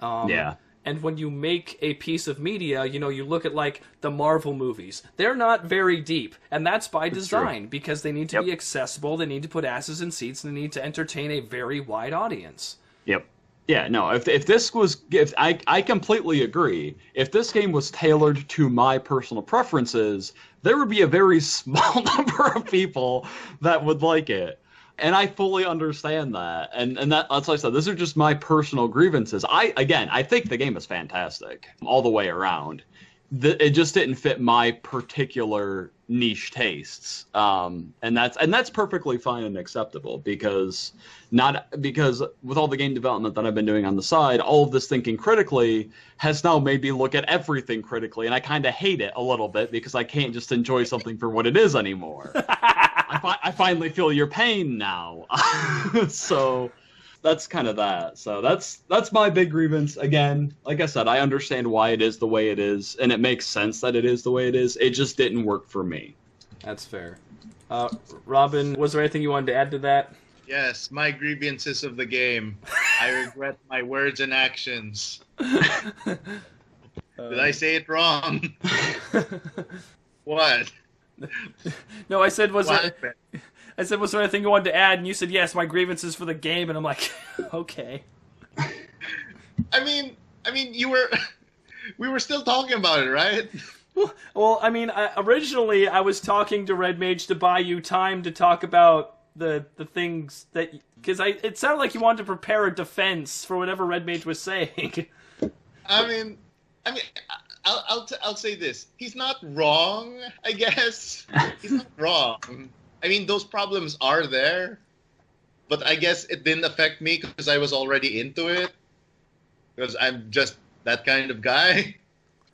Yeah. And when you make a piece of media, you know, you look at, like, the Marvel movies. They're not very deep, and that's by design, because they need to be accessible, they need to put asses in seats, and they need to entertain a very wide audience. Yep. Yeah, no, if this was, I completely agree. If this game was tailored to my personal preferences, there would be a very small number of people that would like it. And I fully understand that. And that's like I said, these are just my personal grievances. I think the game is fantastic all the way around. It just didn't fit my particular niche tastes, and that's perfectly fine and acceptable because with all the game development that I've been doing on the side, all of this thinking critically has now made me look at everything critically, and I kind of hate it a little bit because I can't just enjoy something for what it is anymore. I finally feel your pain now, so. That's kind of that. So that's my big grievance. Again, like I said, I understand why it is the way it is, and it makes sense that it is the way it is. It just didn't work for me. That's fair. Robin, was there anything you wanted to add to that? Yes, my grievances of the game. I regret my words and actions. Did I say it wrong? What? No, I said was there anything you wanted to add? And you said, yes, my grievances for the game. And I'm like, okay. I mean, we were still talking about it, right? Well, I mean, originally I was talking to Red Mage to buy you time to talk about the things that, because it sounded like you wanted to prepare a defense for whatever Red Mage was saying. I mean, I'll say this: he's not wrong. I guess he's not wrong. I mean, those problems are there, but I guess it didn't affect me because I was already into it. Because I'm just that kind of guy.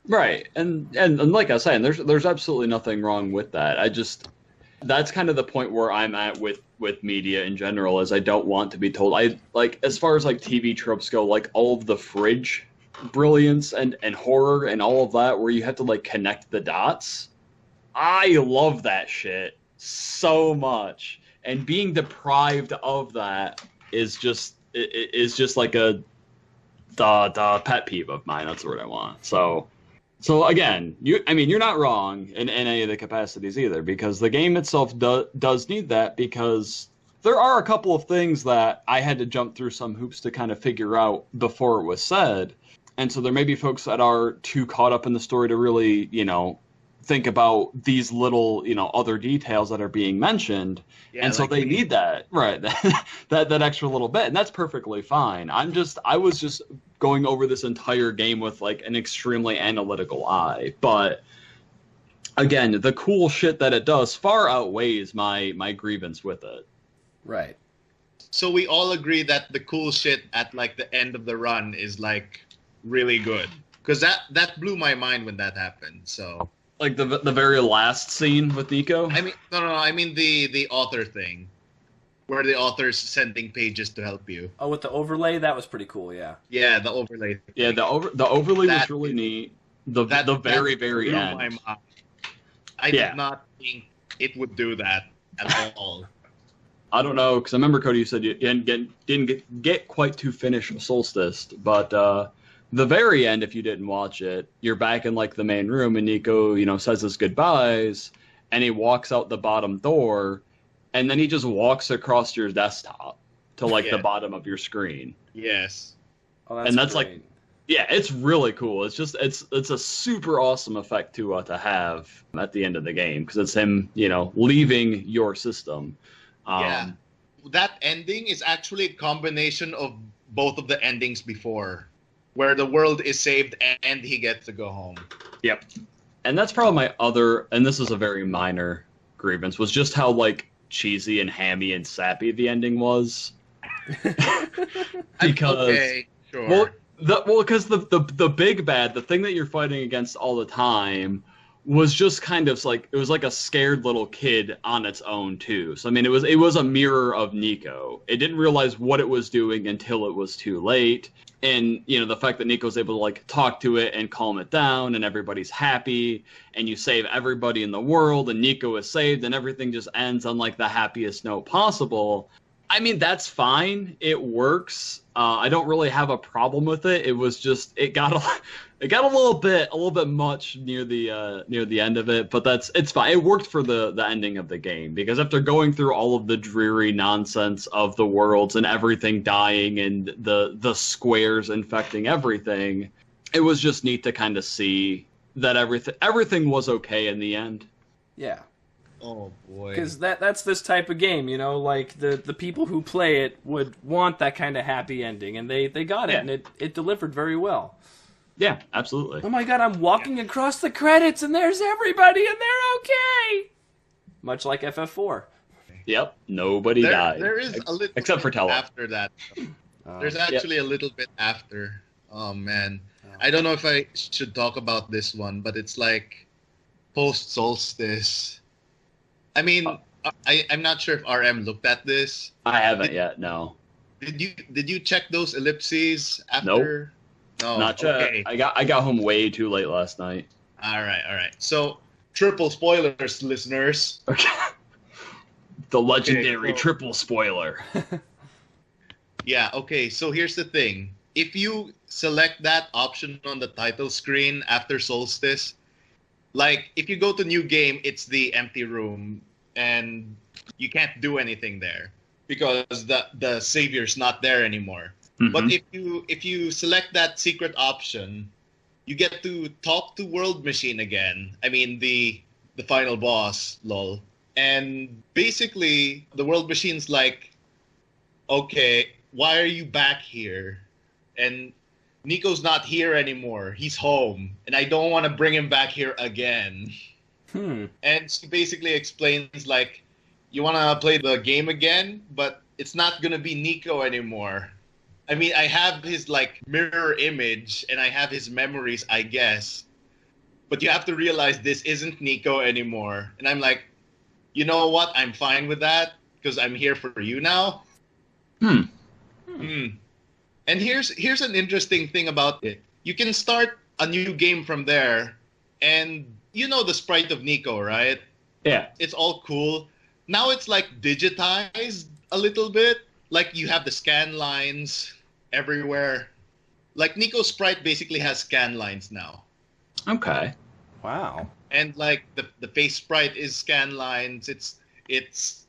Right, and like I was saying, there's absolutely nothing wrong with that. That's kind of the point where I'm at with media in general, is I don't want to be told. I like, as far as like TV tropes go, like all of the fridge brilliance and horror and all of that, where you have to like connect the dots. I love that shit so much, and being deprived of that is just like a pet peeve of mine. That's the word I want. So again, you're not wrong in any of the capacities either, because the game itself does need that, because there are a couple of things that I had to jump through some hoops to kind of figure out before it was said. And so there may be folks that are too caught up in the story to really, think about these little, other details that are being mentioned. Yeah, and so they need that, right? that extra little bit, and that's perfectly fine. I was just going over this entire game with like an extremely analytical eye, but again, the cool shit that it does far outweighs my grievance with it. Right. So we all agree that the cool shit at like the end of the run is like really good, because that blew my mind when that happened. So. Like the very last scene with Niko? I mean, no. I mean the author thing, where the author's sending pages to help you. Oh, with the overlay, that was pretty cool. Yeah. Yeah, the overlay. Yeah, the overlay was really neat. The very end. My mind. I did not think it would do that at all. I don't know, because I remember, Cody, you said you didn't get quite to finish Solstice, but. The very end, if you didn't watch it, you're back in like the main room, and Niko, says his goodbyes, and he walks out the bottom door, and then he just walks across your desktop to like the bottom of your screen. Yes. Oh, that's like, yeah, it's really cool. It's just it's a super awesome effect to have at the end of the game, because it's him, leaving your system. Yeah, that ending is actually a combination of both of the endings before, where the world is saved and he gets to go home. Yep. And that's probably my other, and this is a very minor grievance, was just how, like, cheesy and hammy and sappy the ending was. Because, okay, sure. Because the big bad, the thing that you're fighting against all the time, was just kind of like, it was like a scared little kid on its own too. So I mean, it was a mirror of Niko. It didn't realize what it was doing until it was too late. And the fact that Niko's able to like talk to it and calm it down, and everybody's happy, and you save everybody in the world, and Niko is saved, and everything just ends on like the happiest note possible. I mean, that's fine. It works. I don't really have a problem with it. It was just it got a little bit much near the end of it, but it's fine. It worked for the ending of the game, because after going through all of the dreary nonsense of the worlds and everything dying and the squares infecting everything, it was just neat to kind of see that everything was okay in the end. Yeah. Oh boy. Because that's this type of game, like the people who play it would want that kind of happy ending, and they got it, and it delivered very well. Yeah, absolutely. Oh my god, I'm walking across the credits and there's everybody and they're okay! Much like FF4. Yep, nobody died. There is a little except for Tella. after that. There's actually a little bit after. Oh man. I don't know if I should talk about this one, but it's like post Solstice. I mean, I'm not sure if RM looked at this. I haven't yet, no. Did you check those ellipses after? Nope. No. Not yet. Okay. I got home way too late last night. All right. So, triple spoilers, listeners. Okay. The legendary so- triple spoiler. Yeah, okay. So here's the thing. If you select that option on the title screen after Solstice, like if you go to new game, it's the empty room and you can't do anything there because the savior's not there anymore. Mm-hmm. But if you select that secret option, you get to talk to World Machine again. I mean the final boss, lol. And basically the World Machine's like, okay, why are you back here? And Niko's not here anymore. He's home. And I don't want to bring him back here again. And she basically explains, like, you want to play the game again, but it's not going to be Niko anymore. I mean, I have his, like, mirror image, and I have his memories, I guess. But you have to realize this isn't Niko anymore. And I'm like, you know what? I'm fine with that, because I'm here for you now. And here's an interesting thing about it. You can start a new game from there, and you know the sprite of Niko, right? Yeah. It's all cool. Now it's like digitized a little bit. Like you have the scan lines everywhere. Like Niko's sprite basically has scan lines now. Okay. Wow. And like the face sprite is scan lines. It's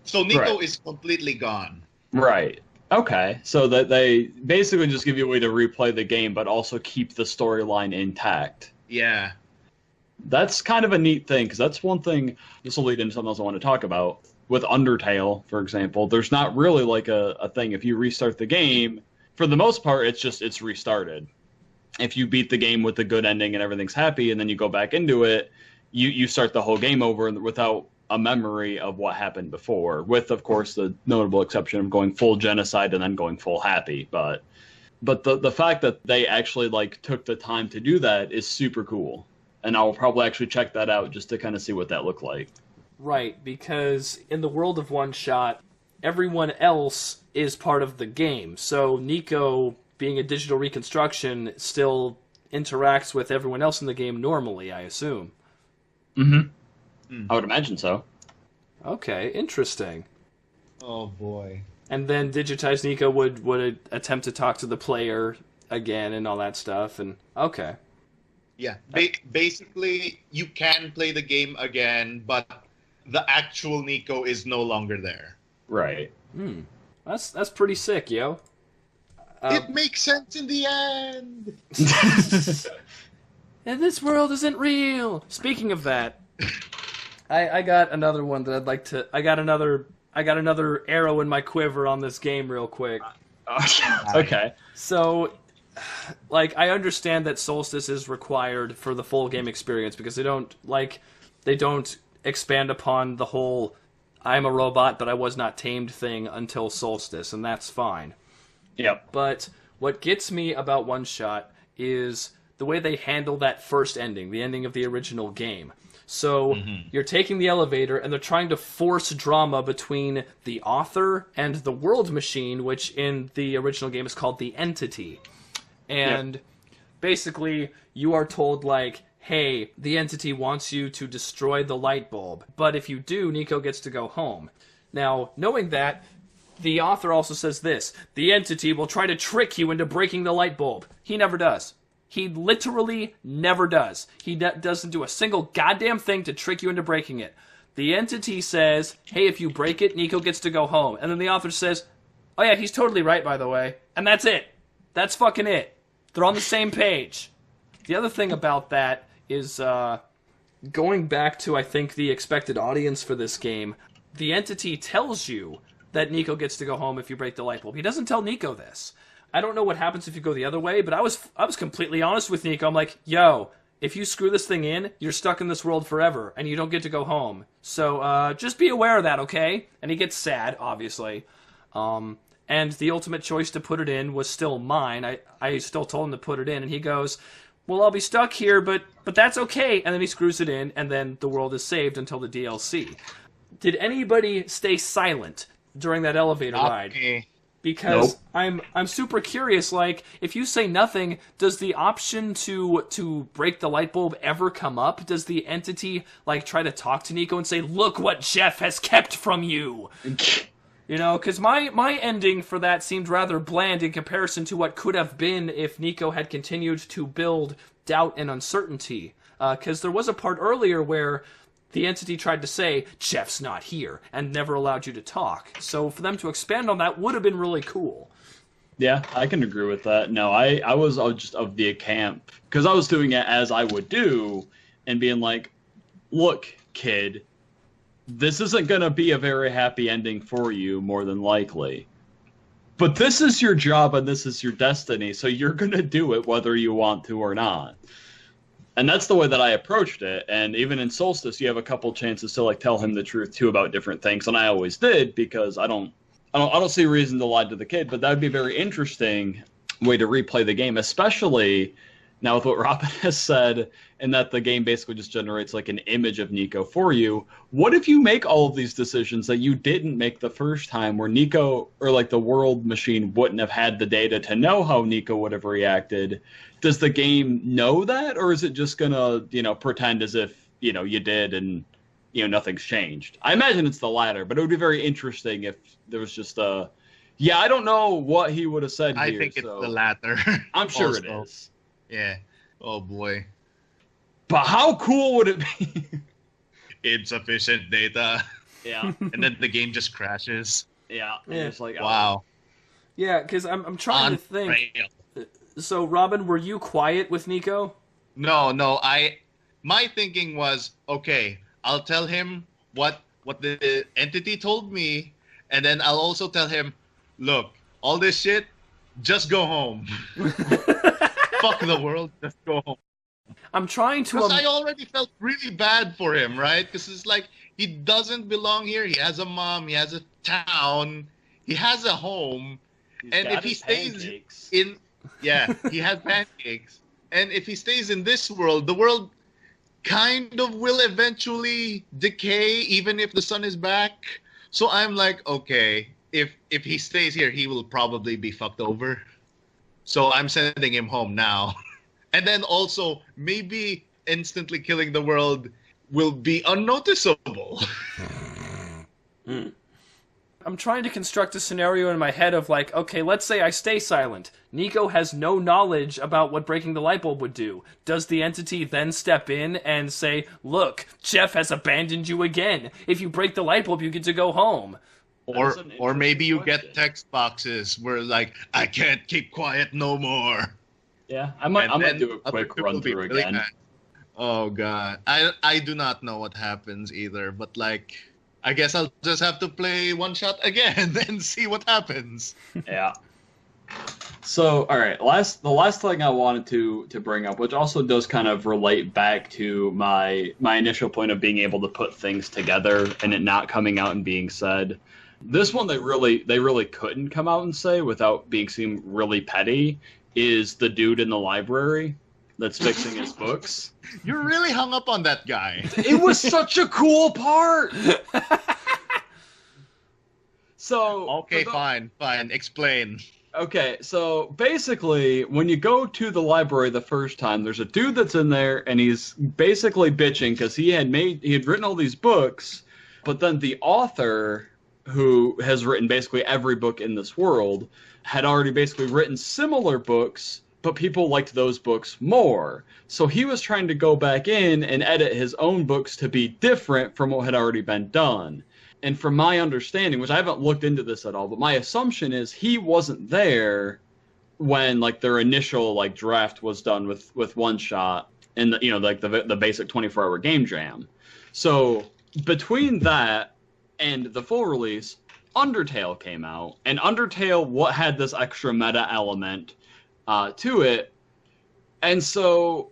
so Niko is completely gone. Right. Okay. So that they basically just give you a way to replay the game, but also keep the storyline intact. Yeah. That's kind of a neat thing, because that's one thing, this will lead into something else I want to talk about. With Undertale, for example, there's not really like a thing. If you restart the game, for the most part, it's restarted. If you beat the game with a good ending and everything's happy, and then you go back into it, you start the whole game over without a memory of what happened before, with, of course, the notable exception of going full genocide and then going full happy. But the fact that they actually like took the time to do that is super cool. And I'll probably actually check that out just to kind of see what that looked like. Right, because in the world of OneShot, everyone else is part of the game. So Niko, being a digital reconstruction, still interacts with everyone else in the game normally, I assume. Mm-hmm. I would imagine so. Okay, interesting. Oh boy. And then digitized Niko would attempt to talk to the player again and all that stuff. And okay. Yeah, basically, you can play the game again, but the actual Niko is no longer there. Right. That's pretty sick, yo. It makes sense in the end. And this world isn't real. Speaking of that, I got another one that I'd like to. I got another arrow in my quiver on this game, real quick. Okay. So, like, I understand that Solstice is required for the full game experience because they don't expand upon the whole "I'm a robot but I was not tamed" thing until Solstice, and that's fine. Yep. But what gets me about OneShot is the way they handle that first ending, the ending of the original game. So you're taking the elevator, and they're trying to force drama between the author and the world machine, which in the original game is called the entity. And basically, you are told, like, hey, the entity wants you to destroy the light bulb. But if you do, Niko gets to go home. Now, knowing that, the author also says this: the entity will try to trick you into breaking the light bulb. He never does. He literally never does. He doesn't do a single goddamn thing to trick you into breaking it. The entity says, hey, if you break it, Niko gets to go home. And then the author says, oh yeah, he's totally right, by the way. And that's it. That's fucking it. They're on the same page. The other thing about that is, going back to, I think, the expected audience for this game, the entity tells you that Niko gets to go home if you break the light bulb. He doesn't tell Niko this. I don't know what happens if you go the other way, but I was completely honest with Niko. I'm like, yo, if you screw this thing in, you're stuck in this world forever, and you don't get to go home. So just be aware of that, okay? And he gets sad, obviously. And the ultimate choice to put it in was still mine. I still told him to put it in, and he goes, well, I'll be stuck here, but that's okay. And then he screws it in, and then the world is saved until the DLC. Did anybody stay silent during that elevator ride? Okay. Because Nope. I'm super curious, like, if you say nothing, does the option to break the light bulb ever come up? Does the entity, like, try to talk to Niko and say, look what Jeff has kept from you? You know, because my ending for that seemed rather bland in comparison to what could have been if Niko had continued to build doubt and uncertainty. Because there was a part earlier where the entity tried to say, Jeff's not here, and never allowed you to talk. So for them to expand on that would have been really cool. Yeah, I can agree with that. No, I was just of the camp, because I was doing it as I would do, and being like, look, kid, this isn't going to be a very happy ending for you, more than likely. But this is your job, and this is your destiny, so you're going to do it whether you want to or not. And that's the way that I approached it. And even in Solstice, you have a couple chances to like tell him the truth too about different things, and I always did because I don't see a reason to lie to the kid. But that would be a very interesting way to replay the game, especially now with what Robin has said, and that the game basically just generates like an image of Niko for you. What if you make all of these decisions that you didn't make the first time, where Niko or like the world machine wouldn't have had the data to know how Niko would have reacted? Does the game know that, or is it just gonna, pretend as if, you did and, nothing's changed? I imagine it's the latter, but it would be very interesting if there was just I don't know what he would have said here. I think it's the latter. I'm sure also. It is. Yeah. Oh, boy. But how cool would it be? Insufficient data. Yeah. And then the game just crashes. Yeah. Yeah. It's like, Wow. Yeah, because I'm trying to think. Unreal. So, Robin, were you quiet with Niko? No. My thinking was, okay, I'll tell him what the entity told me, and then I'll also tell him, look, all this shit, just go home. Fuck the world, just go home. I'm trying to... Because I already felt really bad for him, right? Because it's like, he doesn't belong here. He has a mom, he has a town, he has a home, and if he stays pancakes. in... Yeah, he has pancakes. And if he stays in this world, the world kind of will eventually decay, even if the sun is back. So I'm like, okay, if he stays here, he will probably be fucked over. So I'm sending him home now. And then also, maybe instantly killing the world will be unnoticeable. I'm trying to construct a scenario in my head of like, okay, let's say I stay silent. Niko has no knowledge about what breaking the light bulb would do. Does the entity then step in and say, look, Jeff has abandoned you again. If you break the light bulb, you get to go home. Or maybe you get text boxes where like, I can't keep quiet no more. Yeah, I might do a quick run through again. Mad. Oh god. I do not know what happens either, but like, I guess I'll just have to play OneShot again and see what happens. Yeah. So, all right, the last thing I wanted to bring up, which also does kind of relate back to my initial point of being able to put things together and it not coming out and being said. This one they really couldn't come out and say without seem really petty is the dude in the library that's fixing his books. You're really hung up on that guy. It was such a cool part. So Okay, fine. Explain. Okay, so basically, when you go to the library the first time, there's a dude that's in there, and he's basically bitching because he had written all these books, but then the author, who has written basically every book in this world, had already basically written similar books, but people liked those books more. So he was trying to go back in and edit his own books to be different from what had already been done. And from my understanding, which I haven't looked into this at all, but my assumption is he wasn't there when like their initial like draft was done with OneShot and the basic 24-hour game jam. So between that and the full release, Undertale came out, and Undertale what had this extra meta element to it, and so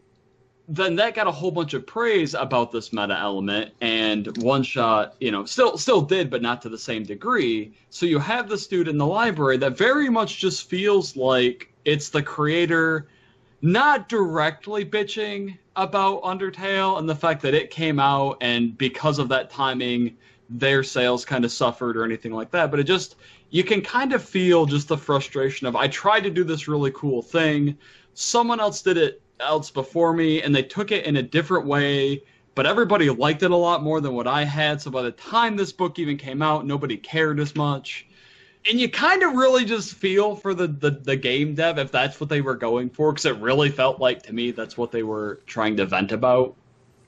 then that got a whole bunch of praise about this meta element, and OneShot, still did, but not to the same degree. So you have this dude in the library that very much just feels like it's the creator not directly bitching about Undertale and the fact that it came out, and because of that timing, their sales kind of suffered or anything like that. But you can kind of feel just the frustration of, I tried to do this really cool thing, someone else did it else before me, and they took it in a different way, but everybody liked it a lot more than what I had, so by the time this book even came out, nobody cared as much. And you kind of really just feel for the game dev if that's what they were going for, because it really felt like, to me, that's what they were trying to vent about.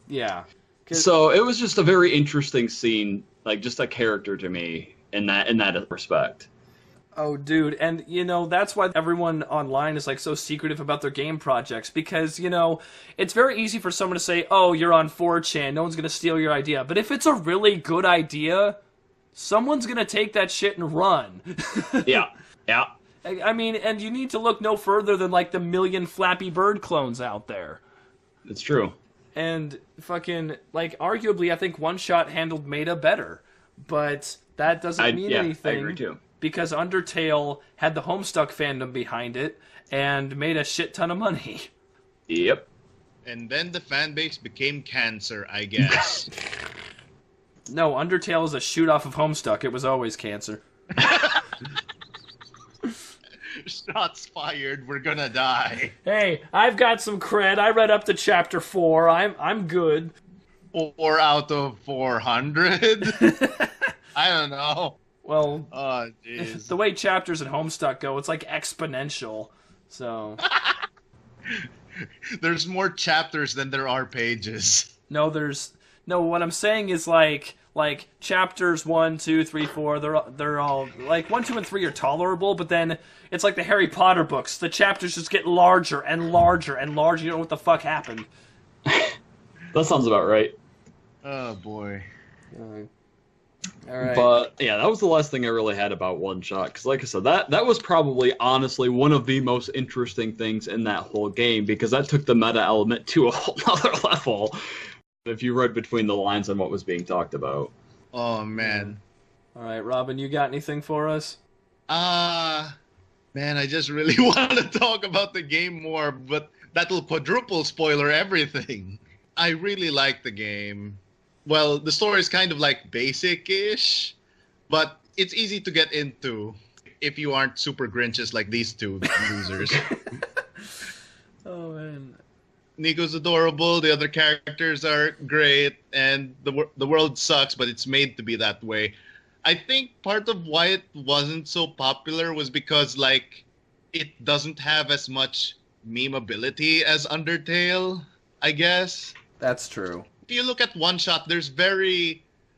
Yeah. So it was just a very interesting scene, like just a character to me in that respect. Oh, dude, and, that's why everyone online is, so secretive about their game projects, because, it's very easy for someone to say, oh, you're on 4chan, no one's going to steal your idea. But if it's a really good idea, someone's going to take that shit and run. Yeah. I mean, and you need to look no further than, the million Flappy Bird clones out there. It's true. And fucking, arguably, I think OneShot handled meta better. But that doesn't mean anything. I agree too. Because Undertale had the Homestuck fandom behind it and made a shit ton of money. Yep. And then the fan base became cancer, I guess. No, Undertale is a shoot off of Homestuck. It was always cancer. Shots fired. We're gonna die. Hey, I've got some cred. I read up to chapter 4. I'm good. 4 out of 400. I don't know. Well, oh, jeez. The way chapters in Homestuck go, it's exponential. So there's more chapters than there are pages. No, what I'm saying is chapters 1, 2, 3, 4, they're all 1, 2, and 3 are tolerable, but then it's like the Harry Potter books. The chapters just get larger and larger and larger. You don't know what the fuck happened. That sounds about right. Oh boy. All right. But yeah, that was the last thing I really had about OneShot, because like I said, that was probably honestly one of the most interesting things in that whole game, because that took the meta element to a whole other level. If you read between the lines on what was being talked about. Oh man. All right, Robin, you got anything for us? Man, I just really want to talk about the game more, but that'll quadruple spoiler everything. I really like the game. Well, the story is kind of basic-ish, but it's easy to get into if you aren't super Grinches like these two losers. Oh, man. Niko's adorable, the other characters are great, and the world sucks, but it's made to be that way. I think part of why it wasn't so popular was because, it doesn't have as much memeability as Undertale, I guess. That's true. If you look at OneShot,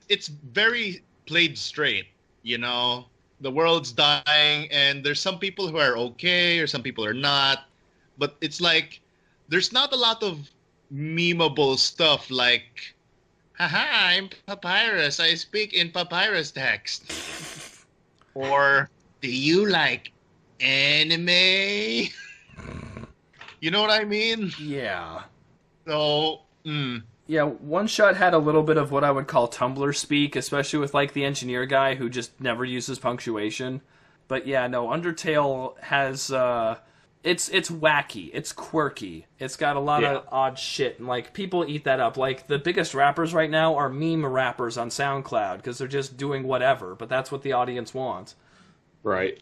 it's very played straight, The world's dying, and there's some people who are okay, or some people are not. But it's there's not a lot of memeable stuff haha, I'm Papyrus, I speak in Papyrus text. Or, do you like anime? You know what I mean? Yeah. So, Yeah, OneShot had a little bit of what I would call Tumblr speak, especially with the engineer guy who just never uses punctuation. But yeah, no, Undertale has it's wacky, it's quirky, it's got a lot of odd shit, and people eat that up. The biggest rappers right now are meme rappers on SoundCloud because they're just doing whatever, but that's what the audience wants. Right.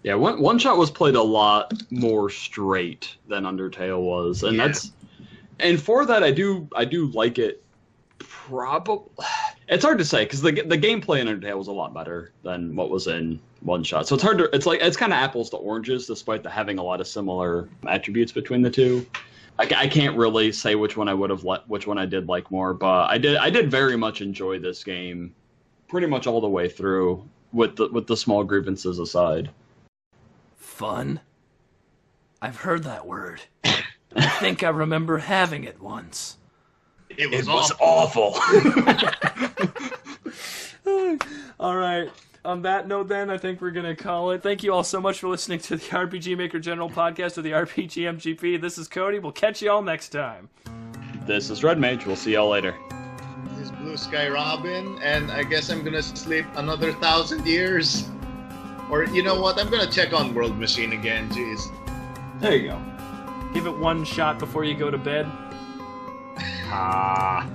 Yeah, OneShot was played a lot more straight than Undertale was, and and for that I do like it. Probably, it's hard to say because the gameplay in Undertale was a lot better than what was in OneShot. So it's hard to it's kind of apples to oranges, despite having a lot of similar attributes between the two. I can't really say which one I did like more, but I did very much enjoy this game, pretty much all the way through, with the small grievances aside. Fun? I've heard that word. I think I remember having it once. It was awful. All right. on that note, then, I think we're going to call it. Thank you all so much for listening to the RPG Maker General Podcast or the RPG MGP. This is Cody. We'll catch you all next time. This is Red Mage. We'll see y'all later. This is Blue Sky Robin, and I guess I'm gonna sleep another 1,000 years. Or, you know what? I'm gonna check on World Machine again, jeez. There you go. Give it one shot before you go to bed. Ah.